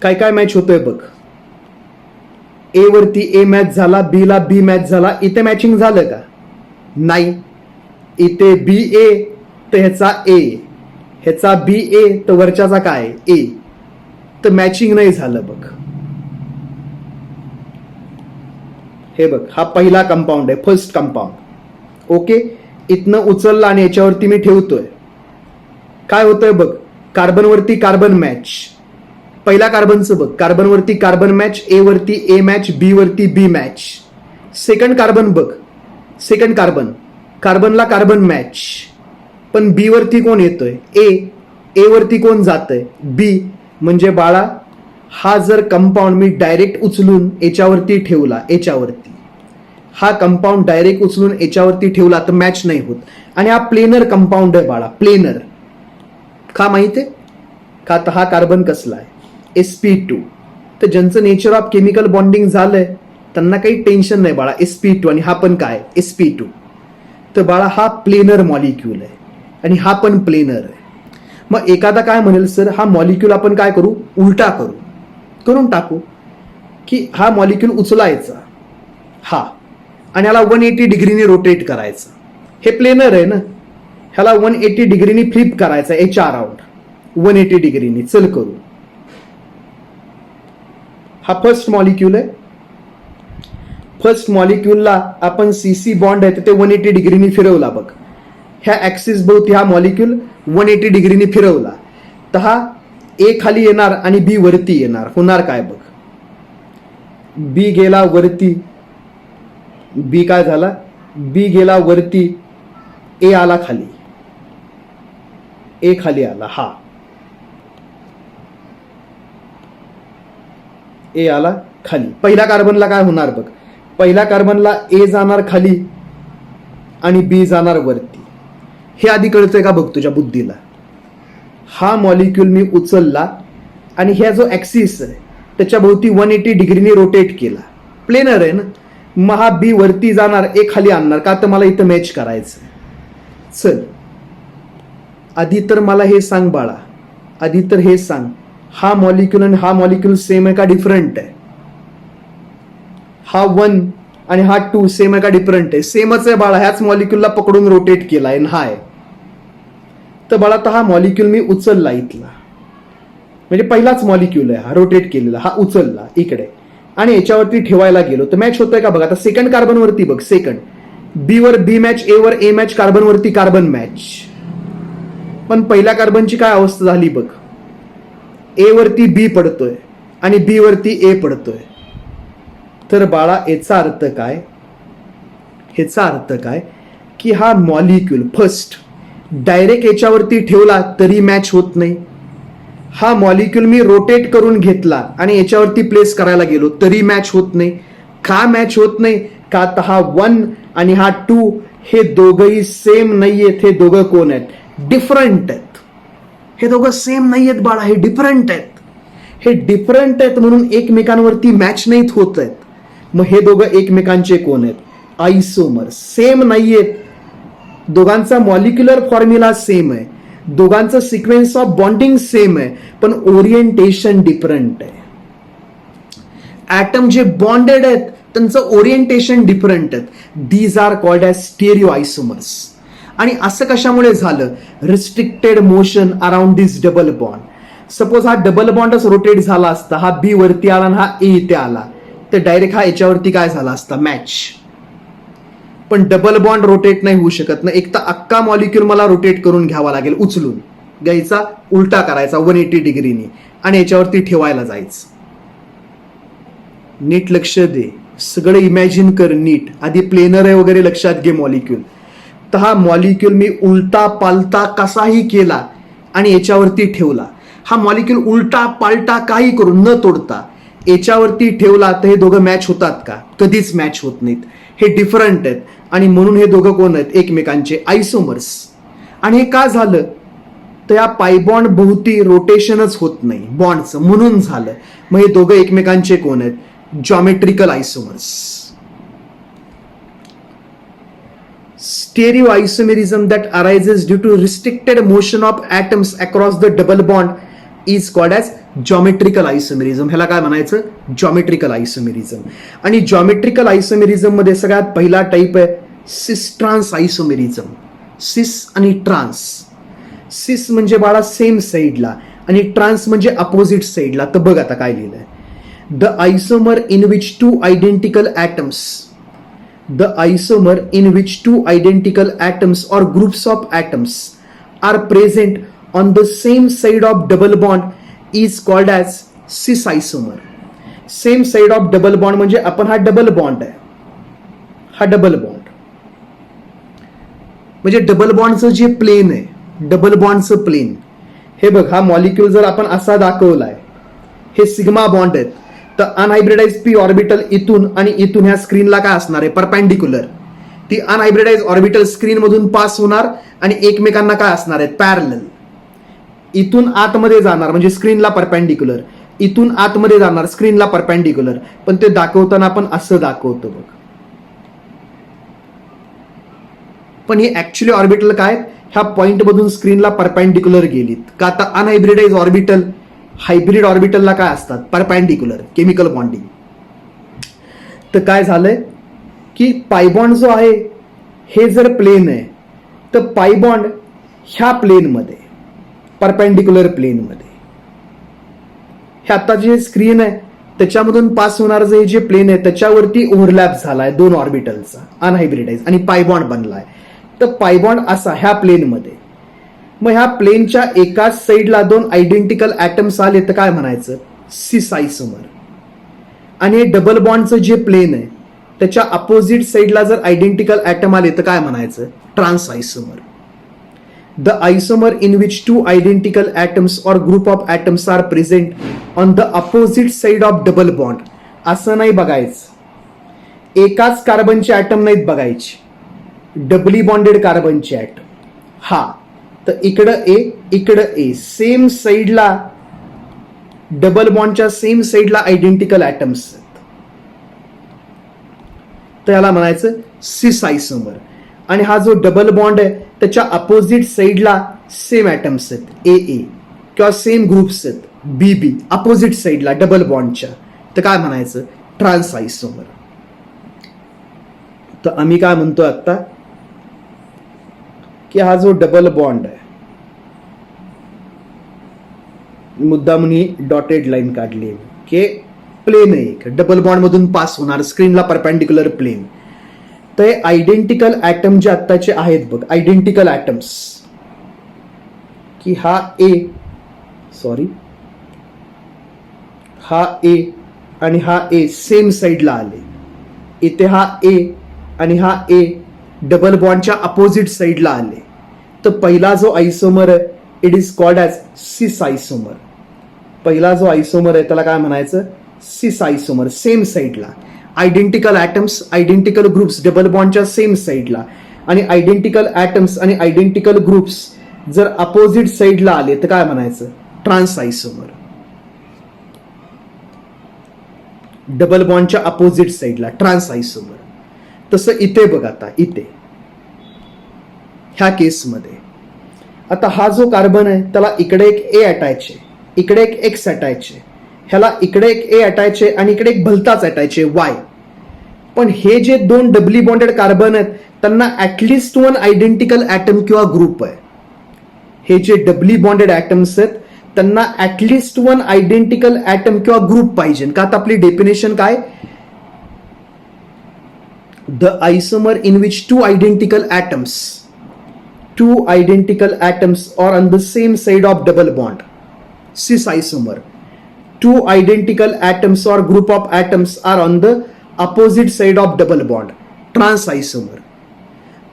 काय काय मॅच होतोय बघ. ए वरती ए मॅच झाला, बी ला बी मॅच झाला. इथे मॅचिंग झालं का, नाही. इथे बी ए तर ह्याचा ए, ह्याचा बी ए तर वरच्याचा काय ए, तर मॅचिंग नाही झालं बघ. हे बघ, हा पहिला कंपाऊंड आहे, फर्स्ट कंपाऊंड. ओके, इथनं उचलला आणि याच्यावरती मी ठेवतोय, काय होतंय बघ, कार्बन वरती कार्बन मॅच. पहिला कार्बनचं बघ, कार्बन वरती कार्बन मॅच, ए वरती ए मॅच, बी वरती बी मॅच. सेकंड कार्बन बघ, सेकंड कार्बन, कार्बनला कार्बन मॅच, पण बी वरती कोण येतोय ए, ए वरती कोण जातंय बी. म्हणजे बाळा हा जर कंपाऊंड मी डायरेक्ट उचलून याच्यावरती ठेवला, याच्यावरती हा कंपाऊंड डायरेक्ट उचलून याच्यावरती ठेवला तर मॅच नाही होत. आणि हा प्लेनर कंपाऊंड आहे बाळा, प्लेनर. का माहिती आहे का, तर हा कार्बन कसला आहे sp2. तर ज्यांचं नेचर ऑफ केमिकल बॉन्डिंग झालंय त्यांना काही टेन्शन नाही बाळा, sp2. आणि हा पण काय sp2. तर बाळा हा प्लेनर मॉलिक्यूल आहे आणि हा पण प्लेनर आहे. मग एखादा काय म्हणेल, सर हा मॉलिक्यूल आपण काय करू, उलटा करून टाकू, की हा मॉलिक्यूल उचलायचा हा आणि ह्याला 180 डिग्रीने रोटेट करायचं. हे प्लेनर आहे ना, ह्याला 180 डिग्रीनी फ्लिप करायचा याच्या अराउंड 180 डिग्रीनी. चल करू. हा फर्स्ट मॉलिक्यूल आहे, फर्स्ट मॉलिक्यूलला आपण सीसी बॉन्ड आहे ते 180 डिग्रीनी फिरवला बघ. ह्या ऍक्सिस भोवती हा मॉलिक्यूल 180 डिग्रीनी फिरवला तर हा ए खाली येणार आणि बी वरती येणार. होणार काय बघ, बी गेला वरती, बी काय झाला, बी गेला वरती, ए आला खाली, ए खाली आला, हा ए आला खाली. पहिल्या कार्बनला काय होणार बघ, पहिल्या कार्बनला ए जाणार खाली आणि बी जाणार वरती. हे आधी कळतंय का बघ तुझ्या बुद्धीला. हा मॉलिक्यूल मी उचलला आणि ह्या जो ऍक्सिस आहे त्याच्या भोवती 180 डिग्रीने रोटेट केला, प्लेनर आहे ना. मग हा बी वरती जाणार, ए खाली आणणार, का तर मला इथं मॅच करायचं. चल आधी तर मला हे सांग बाळा, आधी तर हे सांग, हा मॉलिक्यूल आणि हा मॉलिक्यूल सेम आहे का डिफरंट आहे. हा 1 आणि हा 2 सेम आहे का डिफरंट आहे. सेमच आहे बाळा, ह्याच मॉलिक्यूलला पकडून रोटेट केलाय ना हा आहे. तर बाळा तर हा मॉलिक्यूल मी उचलला इथला, म्हणजे पहिलाच मॉलिक्यूल आहे हा रोटेट केलेला, हा उचलला इकडे आणि याच्यावरती ठेवायला गेलो तर मॅच होतोय का बघ. आता सेकंड कार्बन वरती बघ, सेकंड बी वर बी मॅच, ए वर ए मॅच, कार्बन वरती कार्बन मॅच. पण पहिल्या कार्बनची काय अवस्था झाली बघ, ए वरती बी पडतोय आणि बी वरती ए पडतोय. तर बाळा याचा अर्थ काय, ह्याचा अर्थ काय की हा मॉलिक्यूल फर्स्ट डायरेक्ट याच्यावरती ठेवला तरी मॅच होत नाही. हा मॉलिक्यूल मी रोटेट करून घेतला आणि याच्यावरती प्लेस करायला गेलो तरी मॅच होत नाही. का मॅच होत नाही? का तर हा 1 आणि हा 2 हे दोघंही सेम नाहीयेत. हे दोघं कोण आहेत? डिफरंट आहेत. हे दोघं सेम नाहीयेत बाळा, हे डिफरंट आहेत. हे डिफरंट आहेत म्हणून एकमेकांवरती मॅच नाहीत होत आहेत. मग हे दोघं एकमेकांचे कोण आहेत? आयसोमर. सेम नाहीयेत, दोघांचा मॉलिक्युलर फॉर्म्युला सेम आहे, दोघांचं सिक्वेन्स ऑफ बॉन्डिंग सेम आहे, पण ओरिएंटेशन डिफरंट आहे. ऍटम जे बॉन्डेड आहेत त्यांचं ओरिएंटेशन डिफरंट आहेत. These are called as stereo isomers. आणि असं कशामुळे झालं? Restricted motion around this double bond. Suppose हा डबल बॉन्डच रोटेट झाला असता, हा बी वरती आला आणि हा ए इथे आला, तर डायरेक्ट हा याच्यावरती काय झाला असता? मॅच. पण डबल बॉन्ड रोटेट नाही होऊ शकत ना. एक तर अख्खा मॉलिक्यूल मला रोटेट करून घ्यावा लागेल, उचलून घ्यायचा, उलटा करायचा 180 डिग्रीनी आणि याच्यावरती ठेवायला जायचं. नीट लक्ष दे, सगळं इमॅजिन कर नीट. आधी प्लेनर आहे वगैरे लक्षात घे मॉलिक्यूल. तर हा मॉलिक्यूल मी उलटा पालटा कसाही केला आणि याच्यावरती ठेवला. हा मॉलिक्यूल उलटा पालटा काही करून न तोडता याच्यावरती ठेवला तर हे दोघं मॅच होतात का? कधीच मॅच होत नाहीत. हे डिफरंट आहेत आणि म्हणून हे दोघं कोण आहेत? एकमेकांचे आयसोमर्स. आणि हे का झालं? तर या पायबॉन्ड भोवती रोटेशनच होत नाही बॉन्डचं, म्हणून झालं. मग हे दोघं एकमेकांचे कोण आहेत? Geometrical आयसोमर्स. Stereo isomerism that arises due to restricted motion of atoms across the double bond is called as geometrical isomerism. ह्याला काय म्हणायचं? Geometrical isomerism. आणि जॉमेट्रिकल आयसोमेरिझम मध्ये सगळ्यात पहिला टाईप आहे सिस ट्रान्स आयसोमेरिझम. सिस आणि ट्रान्स. सिस म्हणजे बाळा सेम साईडला आणि ट्रान्स म्हणजे अपोजिट साईडला. तर बघ आता काय लिहिलंय. The isomer in which two identical atoms, the isomer in which two identical atoms or groups of atoms are present on the same side of double bond is called as cis isomer. Same side of double bond म्हणजे आपण हा double bond आहे, हा double bond म्हणजे double बॉन्डचं जे plain आहे, double बॉन्डचं plain हे बघ. हा मॉलिक्यूल जर आपण असा दाखवलाय, हे सिग्मा बॉन्ड आहेत, तर अनहायब्रिडाइज पी ऑर्बिटल इथून आणि इथून ह्या स्क्रीनला काय असणार आहे? परपेंडिक्युलर. ती अनहायब्रिडाइज ऑर्बिटल स्क्रीन मधून पास होणार आणि एकमेकांना काय असणार आहेत? पॅरलल. इथून आतमध्ये जाणार म्हणजे स्क्रीनला परपेंडिक्युलर, इथून आतमध्ये जाणार स्क्रीनला परपेंडिक्युलर. पण ते दाखवताना आपण असं दाखवतो बघ. पण हे ऍक्च्युली ऑर्बिटल काय? ह्या पॉइंट मधून स्क्रीनला परपेंडिक्युलर गेलीत. का? आता अनहायब्रिडाइज ऑर्बिटल हायब्रिड ऑर्बिटलला काय असतात? Perpendicular, chemical bonding. तर काय झालंय की पायबॉन्ड जो आहे हे जर प्लेन आहे तर पायबॉन्ड ह्या प्लेनमध्ये, परपेंडिक्युलर प्लेनमध्ये, हे आता जे स्क्रीन आहे त्याच्यामधून पास होणार जे जे प्लेन आहे त्याच्यावरती ओव्हरलॅप झालाय दोन ऑर्बिटलचा अनहायब्रिडाइज आणि पायबॉन्ड बनलाय. तर पायबॉन्ड असा ह्या प्लेनमध्ये. मग ह्या प्लेनच्या एकाच साईडला दोन आयडेंटिकल ॲटम्स आले तर काय म्हणायचं? सिस आयसोमर. आणि हे डबल बॉन्डचं जे प्लेन आहे त्याच्या अपोजिट साईडला जर आयडेंटिकल ॲटम आले तर काय म्हणायचं? Trans isomer. The isomer in which two identical atoms or group of atoms are present on the opposite side of double bond. असं नाही बघायचं, एकाच कार्बनचे ॲटम नाहीत बघायचे, डबली बॉन्डेड कार्बनचे ॲटम. हा तर इकडं ए, इकडं ए, सेम साईडला डबल बॉन्डच्या सेम साईडला आयडेंटिकल ॲटम्स आहेत, तर याला म्हणायचं सिस आयसोमर. आणि हा जो डबल बॉन्ड आहे त्याच्या अपोजिट साईडला सेम ॲटम्स आहेत, ए ए, किंवा सेम ग्रुप्स आहेत, बी बी, अपोजिट साईडला डबल बॉन्डच्या, तर काय म्हणायचं? ट्रान्स आयसोमर. तर आम्ही काय म्हणतो आता की हा जो डबल बॉन्ड आहे, मुद्दा म्हणून डॉटेड लाईन काढली की प्लेन आहे, एक डबल बॉन्ड मधून पास होणार स्क्रीनला परपेंडिक्युलर प्लेन. तर हे आयडेंटिकल ॲटम जे आत्ताचे आहेत बघ, आयडेंटिकल ॲटम्स, की हा ए, सॉरी हा ए आणि हा ए सेम साईडला आले, इथे हा ए आणि हा ए डबल बॉन्डच्या अपोजिट साईडला आले, तर पहिला जो आयसोमर आहे इट इज कॉल्ड ॲज सिस आयसोमर. पहिला जो आयसोमर आहे त्याला काय म्हणायचं, सिस आयसोमर. सेम साईडला identical atoms, identical groups double बॉन्डच्या सेम साईडला, आणि आयडेंटिकल ॲटम्स आणि आयडेंटिकल ग्रुप्स जर अपोजिट साईडला आले तर काय म्हणायचं, ट्रान्स आयसोमर. डबल बॉन्डच्या अपोजिट साईडला ट्रान्स आयसोमर. तसं इथे बघ, आता इथे ह्या केसमध्ये आता हा जो कार्बन आहे त्याला इकडे एक ए अटॅच आहे, इकडे एक एक्स अटॅच आहे, ह्याला इकडे एक ए अटॅच आहे आणि इकडे एक भलताच अटॅच आहे वाय. पण हे जे दोन डबली बॉन्डेड कार्बन आहेत त्यांना ऍटलिस्ट वन आयडेंटिकल ॲटम किंवा ग्रुप आहे. हे जे डबली बॉन्डेड ॲटम्स आहेत त्यांना ऍटलिस्ट वन आयडेंटिकल ॲटम किंवा ग्रुप पाहिजे. का तर आपली डेफिनेशन काय, the isomer in which two identical atoms are on the same side of double bond, cis isomer. Two identical atoms or group of atoms are on the opposite side of double bond, trans isomer.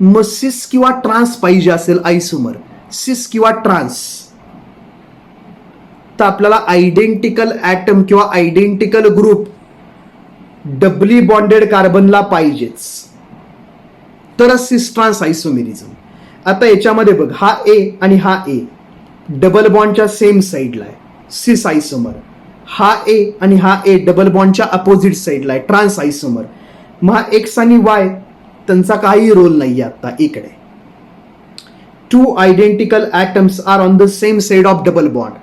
मग सिस किंवा trans पाहिजे असेल आयसोमर, सिस किंवा trans, तर आपल्याला identical atom किंवा आयडेंटिकल ग्रुप डबली बॉन्डेड कार्बनला पाहिजेच, तर सिस ट्रान्स आयसोमेरिझम. आता याच्यामध्ये बघ, हा ए आणि हा ए डबल बॉन्डच्या सेम साईडला आहे, सिस आयसोमर. हा ए आणि हा ए डबल बॉन्डच्या अपोजिट साईडला आहे, ट्रान्स आयसोमर. मग हा एक्स आणि वाय त्यांचा काही रोल नाही आता इकडे. Two identical atoms are on the same side of double bond,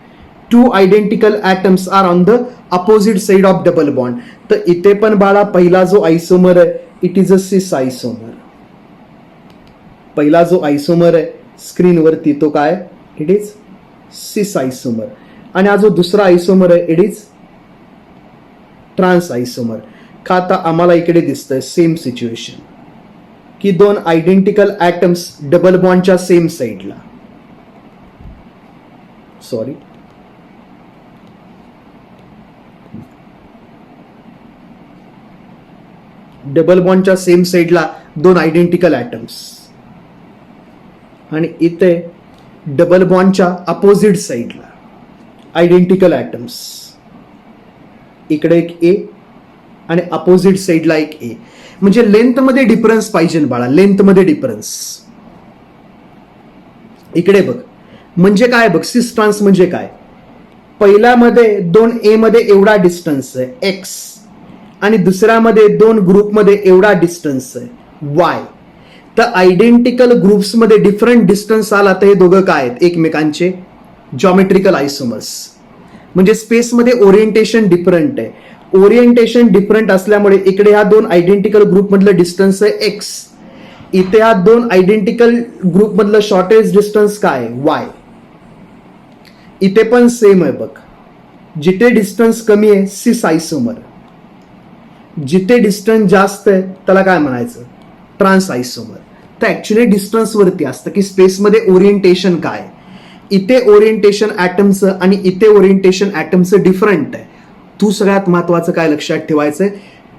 two identical atoms are on the opposite side of double bond. तर इथे पण बाळा पहिला जो आयसोमर आहे इट इज अ सिस आयसोमर. पहिला जो आयसोमर आहे स्क्रीनवरती तो काय, इट इज सिस आयसोमर. आणि हा जो दुसरा आयसोमर आहे इट इज ट्रान्स आयसोमर. का आता आम्हाला इकडे दिसतंय सेम सिच्युएशन की दोन आयडेंटिकल ॲटम्स डबल बॉन्डच्या सेम साईडला, सॉरी डबल बॉन्डच्या सेम साईडला दोन आयडेंटिकल ॲटम्स, आणि इथे डबल बॉन्डच्या अपोजिट साईडला आयडेंटिकल ॲटम्स, इकडे एक ए आणि अपोजिट साईडला एक ए. म्हणजे लेंथमध्ये डिफरन्स पाहिजे बाळा, लेंथमध्ये डिफरन्स. इकडे बघ, म्हणजे काय बघ, सिस ट्रान्स म्हणजे काय, पहिल्यामध्ये दोन ए मध्ये एवढा डिस्टन्स आहे एक्स, आणि दुसऱ्यामध्ये दोन ग्रुपमध्ये एवढा डिस्टन्स आहे वाय. तर आयडेंटिकल ग्रुप्समध्ये डिफरंट डिस्टन्स आला तर हे दोघं काय आहेत, एकमेकांचे जॉमेट्रिकल आयसोमर्स. म्हणजे स्पेसमध्ये ओरिएंटेशन डिफरंट आहे. ओरिएंटेशन डिफरंट असल्यामुळे इकडे ह्या दोन आयडेंटिकल ग्रुपमधलं डिस्टन्स आहे एक्स, इथे ह्या दोन आयडेंटिकल ग्रुपमधलं शॉर्टेज डिस्टन्स काय वाय. इथे पण सेम आहे बघ, जिथे डिस्टन्स कमी आहे सिस आयसोमर, जिथे डिस्टन्स जास्त आहे त्याला काय म्हणायचं, ट्रान्स आयसोमर. तर ऍक्च्युली डिस्टन्सवरती असतं की स्पेसमध्ये ओरिएंटेशन काय. इथे ओरिएंटेशन ॲटमचं आणि इथे ओरिएंटेशन ॲटमचं डिफरंट आहे. तू सगळ्यात महत्वाचं काय लक्षात ठेवायचं,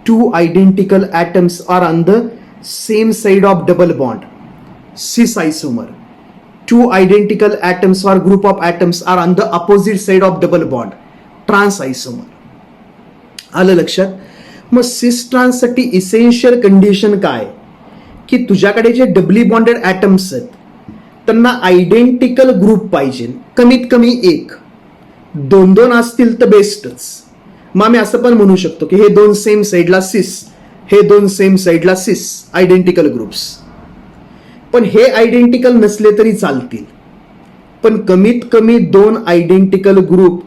two identical atoms are on the same side of double bond, cis isomer. Two identical atoms or group of atoms are on the opposite side of double bond, trans isomer. आलं लक्षात. मग सिस ट्रान्ससाठी इसेन्शियल कंडिशन काय की तुझ्याकडे जे doubly bonded atoms आहेत त्यांना आयडेंटिकल ग्रुप पाहिजे, कमीत कमी एक. दोन दोन असतील तर बेस्टच. मग आम्ही असं पण म्हणू शकतो की हे दोन सेम साईडला सिस, हे दोन सेम साईडला सिस, आयडेंटिकल ग्रुप्स. पण हे आयडेंटिकल नसले तरी चालतील, पण कमीत कमी दोन आयडेंटिकल ग्रुप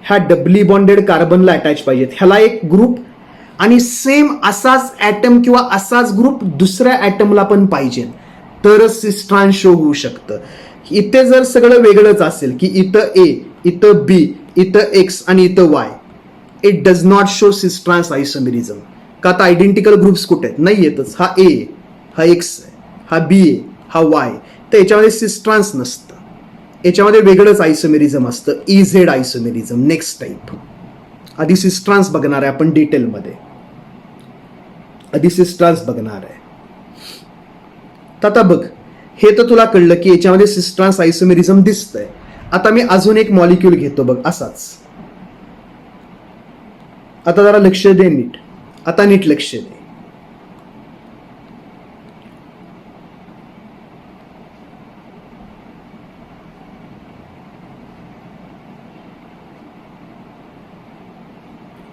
ह्या डबली बॉन्डेड कार्बनला अटॅच पाहिजेत. ह्याला एक ग्रुप आणि सेम असाच ॲटम किंवा असाच ग्रुप दुसऱ्या ॲटमला पण पाहिजे, तरच सिस ट्रान्स शो होऊ शकतं. इथे जर सगळं वेगळंच असेल की इथं ए, इथं बी, इथं एक्स आणि इथं Y, it does not show सिस ट्रान्स आयसोमेरिझम. का आता आयडेंटिकल ग्रुप्स कुठे आहेत, नाही येतच. हा ए, हा एक्स आहे, हा बी आहे, हा वाय. तर याच्यामध्ये सिस ट्रान्स नसतं, याच्यामध्ये वेगळंच आयसोमेरिझम असतं, इझेड आयसोमेरिझम. नेक्स्ट टाईप आधी सिस्ट्रान्स बघणार आहे आपण डिटेलमध्ये. आधी सिस्ट्रान्स बघणार आहे. तर आता बघ, हे तर तुला कळलं की याच्यामध्ये सिस्ट्रान्स आयसोमेरिझम दिसतंय. आता मी अजून एक मॉलिक्यूल घेतो बघ असाच. आता जरा लक्ष दे नीट. आता नीट लक्ष दे.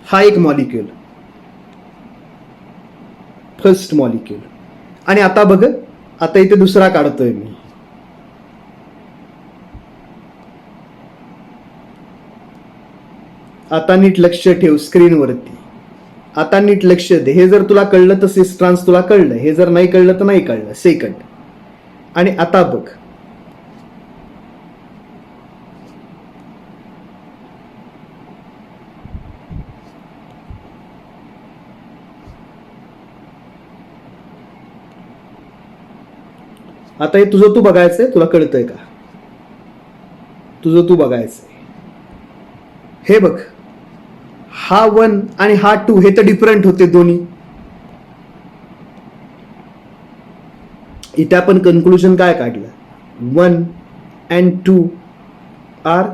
हा एक मॉलिक्यूल, फर्स्ट मॉलिक्यूल. आणि आता बघ, आता इथे दुसरा काढतोय मी. आता नीट लक्ष ठेव स्क्रीनवरती. आता नीट लक्ष दे. हे जर तुला कळलं तर सिस्ट्रान्स तुला कळलं, हे जर नाही कळलं तर नाही कळलं. सेकंड. आणि आता बघ, आता हे तुझं तू बघायचंय. तुला कळतंय का? तुझं तू बघायचंय. हे बघ, हा 1 आणि हा 2 हे तर डिफरंट होते दोन्ही. इथे आपण कन्क्लुजन काय काढलं? 1 and 2 are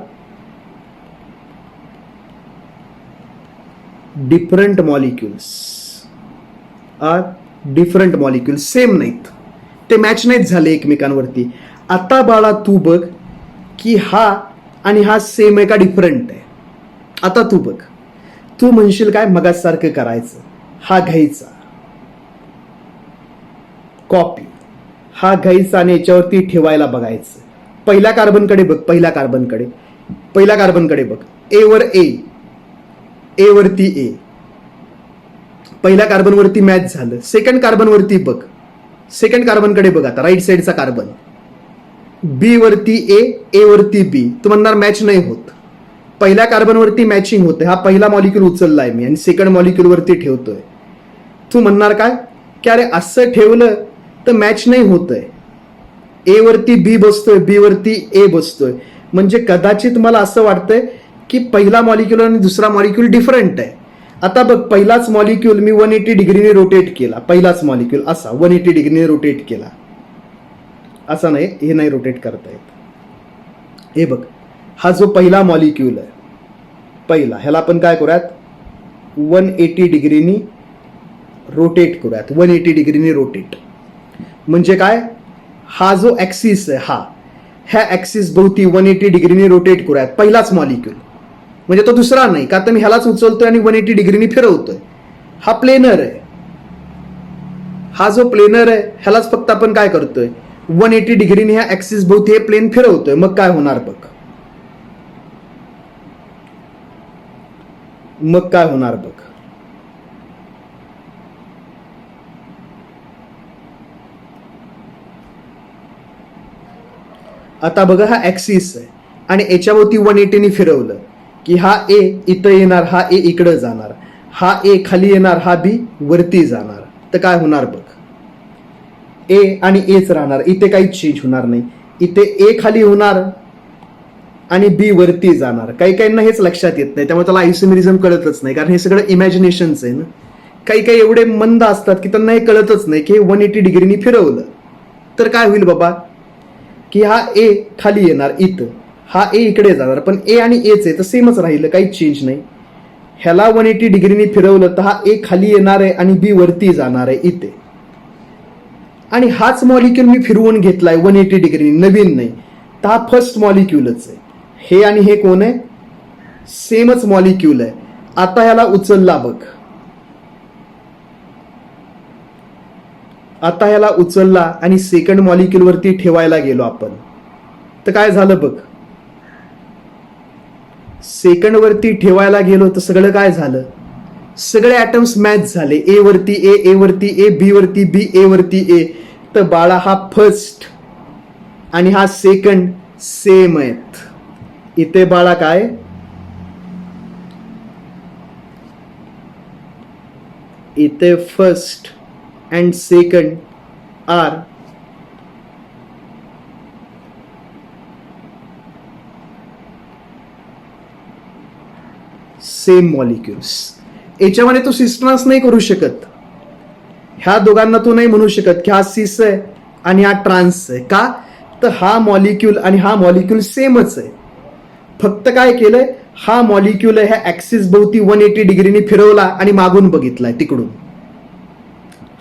different molecules. Are different molecules. Same नाहीत, ते मॅच नाहीत झाले एकमेकांवरती. आता बाळा तू बघ की हा आणि हा सेम आहे का डिफरंट आहे. आता तू बघ. तू म्हणशील काय मगासारखं करायचं. हा घ्यायचा कॉपी, हा घ्यायचा आणि याच्यावरती ठेवायला बघायचं. पहिल्या कार्बनकडे बघ. पहिल्या कार्बनकडे बघ. ए वर ए वरती ए. पहिल्या कार्बनवरती मॅच झालं. सेकंड कार्बनवरती बघ. सेकंड कार्बनकडे बघ. आता राईट साईडचा कार्बन. बी वरती ए वरती बी. तू म्हणणार मॅच नाही होत. पहिल्या कार्बनवरती मॅचिंग होते. हा पहिला मॉलिक्यूल उचललाय मी आणि सेकंड मॉलिक्यूल वरती ठेवतोय. तू म्हणणार काय की अरे असं ठेवलं तर मॅच नाही होतंय. ए वरती बी बसतोय, बी वरती ए बसतोय. म्हणजे कदाचित मला असं वाटतंय की पहिला मॉलिक्यूल आणि दुसरा मॉलिक्यूल डिफरंट आहे. आता बघ, पहिलाच मॉलिक्यूल मी 180 डिग्रीने रोटेट केला. पहिलाच मॉलिक्यूल असा 180 डिग्रीने रोटेट केला. असा नाही, हे नाही रोटेट करता येत. हे बघ, हा जो पहिला मॉलिक्यूल आहे, पहिला, ह्याला आपण काय करूयात 180 डिग्रीनी रोटेट करूयात. 180 डिग्रीनी रोटेट म्हणजे काय? हा जो ऍक्सिस आहे, ह्या ऍक्सिस भोवती 180 डिग्रीनी रोटेट करूयात. पहिलाच मॉलिक्यूल म्हणजे तो दुसरा नाही, का तर मी ह्यालाच उचलतोय आणि 180 डिग्रीनी फिरवतोय. हा प्लेनर आहे. हा जो प्लेनर आहे ह्यालाच फक्त आपण काय करतोय 180 डिग्रीने ह्या ऍक्सिस भोवती हे प्लेन फिरवतोय. मग काय होणार बघ. मग काय होणार बघ. आता बघा, हा ऍक्सिस आहे आणि याच्याभोवती 180 ने फिरवलं की हा ए इथं येणार, हा ए इकडे जाणार, हा ए खाली येणार, हा बी वरती जाणार. तर काय होणार बघ. ए आणि एच राहणार. इथे काहीच चेंज होणार नाही. इथे ए खाली होणार आणि बी वरती जाणार. काही काहींना हेच लक्षात येत नाही, त्यामुळे त्याला आयसोमेरिझम कळतच नाही, कारण हे सगळं इमॅजिनेशनच आहे ना. काही काही एवढे मंद असतात की त्यांना हे कळतच नाही की हे 180 डिग्रीनी फिरवलं तर काय होईल बाबा, की हा ए खाली येणार इथं, हा ए इकडे जाणार, पण ए आणि एच आहे तर सेमच राहिलं, काहीच चेंज नाही. ह्याला 180 डिग्रीनी फिरवलं तर हा ए खाली येणार आहे आणि बी वरती जाणार आहे इथे. आणि हाच मॉलिक्यूल मी फिरवून घेतलाय 180 डिग्रीनी, नवीन नाही, तर हा फर्स्ट मॉलिक्यूलच आहे. हे आणि हे कोण आहे? सेमच मॉलिक्यूल आहे. आता ह्याला उचलला बघ. आता ह्याला उचलला आणि सेकंड मॉलिक्यूल वरती ठेवायला गेलो आपण, तर काय झालं बघ. सेकंड वरती ठेवायला गेलो तर सगळं काय झालं, सगळे ऍटम्स मॅच झाले. ए वरती ए वरती ए, बी वरती बी, ए वरती ए. तर बाळा हा फर्स्ट आणि हा सेकंड सेम आहेत. इथे बाळा काय, इथे first and second are same molecules. याच्यामध्ये तू सिस ट्रान्स नाही करू शकत. ह्या दोघांना तू नाही म्हणू शकत की हा सिस आहे आणि हा ट्रान्स आहे. का तर हा मॉलिक्यूल आणि हा मॉलिक्यूल सेमच आहे. फक्त काय केलंय, हा मॉलिक्यूल ह्या ऍक्सिस भोवती 180 डिग्रीने फिरवला आणि मागून बघितलाय तिकडून.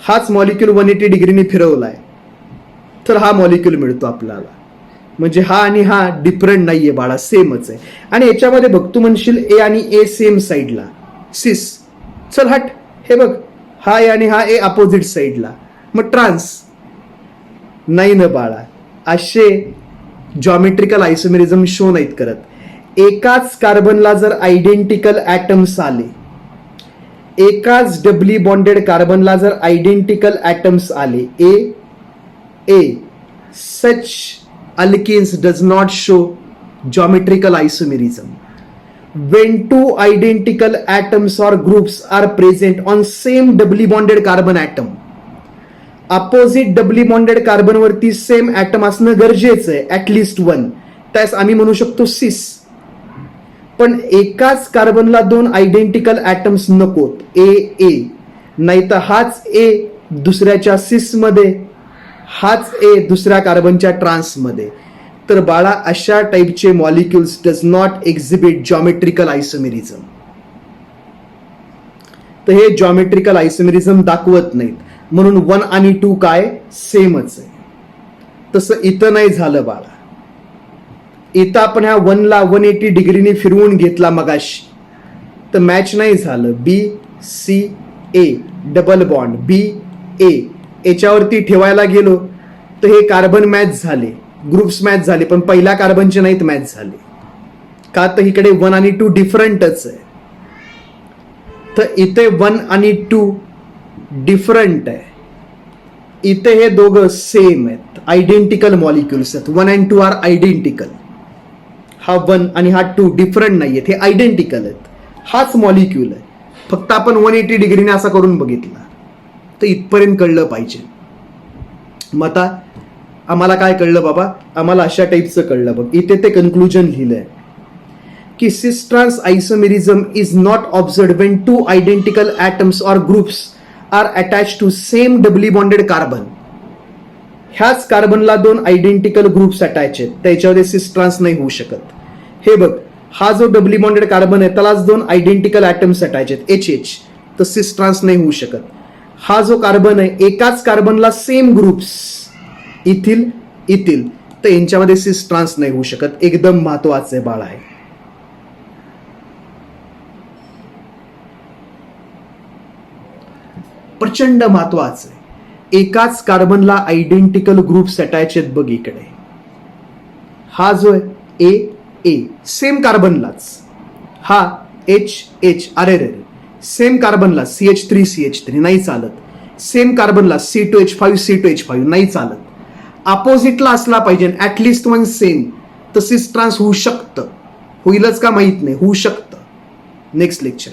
हाच मॉलिक्यूल 180 डिग्रीने फिरवलाय तर हा मॉलिक्यूल मिळतो आपल्याला. म्हणजे हा आणि हा डिफरंट नाहीये बाळा, सेमच आहे. आणि याच्यामध्ये बघ, तू म्हणशील ए आणि ए सेम साईडला सिस. चल हट, हे बघ, हा ए आणि हा ए अपोजिट साईडला, मग ट्रान्स नाही ना बाळा. असे जॉमेट्रिकल आयसोमेरिझम शो नाहीत करत. एकाच कार्बनला जर आयडेंटिकल ॲटम्स आले, एकाच डबली बॉन्डेड कार्बनला जर आयडेंटिकल ॲटम्स आले, ए सच alkenes does not show geometrical isomerism. When two identical atoms or groups are present on same doubly bonded carbon atom, opposite doubly bonded carbon वरती same item असणं गरजेचं आहे, at least one. त्यास आम्ही म्हणू शकतो सिस. पण एकाच कार्बनला दोन आयडेंटिकल ॲटम्स नकोत, ए नाही तर हाच ए दुसऱ्याच्या सिस मध्ये, हाच ए दुसऱ्या कार्बनच्या ट्रान्समध्ये. तर बाळा, अशा टाईपचे molecules does not exhibit geometrical isomerism. तर हे जॉमेट्रिकल आयसोमेरिझम दाखवत नाहीत. म्हणून 1 आणि 2 काय सेमच आहे. तसं इथं नाही झालं बाळा. इथं आपण ह्या 1 ला 180 डिग्रीने फिरवून घेतला मगाशी, तर मॅच नाही झालं. B C A double bond, B A याच्यावरती ठेवायला गेलो तर हे कार्बन मॅच झाले, ग्रुप्स मॅच झाले, पण पहिल्या कार्बनचे नाहीत मॅच झाले. का तर इकडे 1 आणि 2 डिफरंटच आहे. तर इथे 1 आणि 2 डिफरंट आहे, इथे हे दोघं सेम आहेत, आयडेंटिकल मॉलिक्युल्स आहेत. 1 and 2 आर आयडेंटिकल. हा 1 आणि हा 2 डिफरंट नाही आहेत, हे आयडेंटिकल आहेत. हाच मॉलिक्यूल आहे, फक्त आपण 180 डिग्रीने असा करून बघितला. तर इथपर्यंत कळलं पाहिजे. मग आता आम्हाला काय कळलं बाबा, आम्हाला अशा टाईपचं कळलं बघ. इथे ते कन्क्लुजन लिहिलंय की cis trans isomerism is not observed when two identical atoms or groups are attach to same doubly bonded carbon. ह्याच कार्बनला दोन आयडेंटिकल ग्रुप्स अटॅच आहेत, त्याच्यामध्ये सिस ट्रान्स नाही होऊ शकत. हे बघ, हा जो डबली बॉन्डेड कार्बन आहे त्यालाच दोन आयडेंटिकल ॲटम्स अटॅच आहेत, एच, तर सिस ट्रान्स नाही होऊ शकत. हा जो कार्बन आहे, एकाच कार्बनला सेम ग्रुप्स इथील, तर यांच्यामध्ये सिस ट्रान्स नाही होऊ शकत. एकदम महत्वाचं आहे बाळा. आहे प्रचंड महत्वाचं आहे. एकाच कार्बनला आयडेंटिकल ग्रुप्स अटॅच आहेत बघ इकडे. हा जो आहे ए सेम कार्बनलाच, हा एच अरे सेम कार्बनला CH3 नाही चालत. सेम कार्बनला C2H5 नाही चालत. अपोजिटला असला पाहिजे ऍटलिस्ट वन सेम, तर सिस ट्रान्स होऊ शकतं. होईलच का माहित नाही, होऊ शकतं. Next lecture.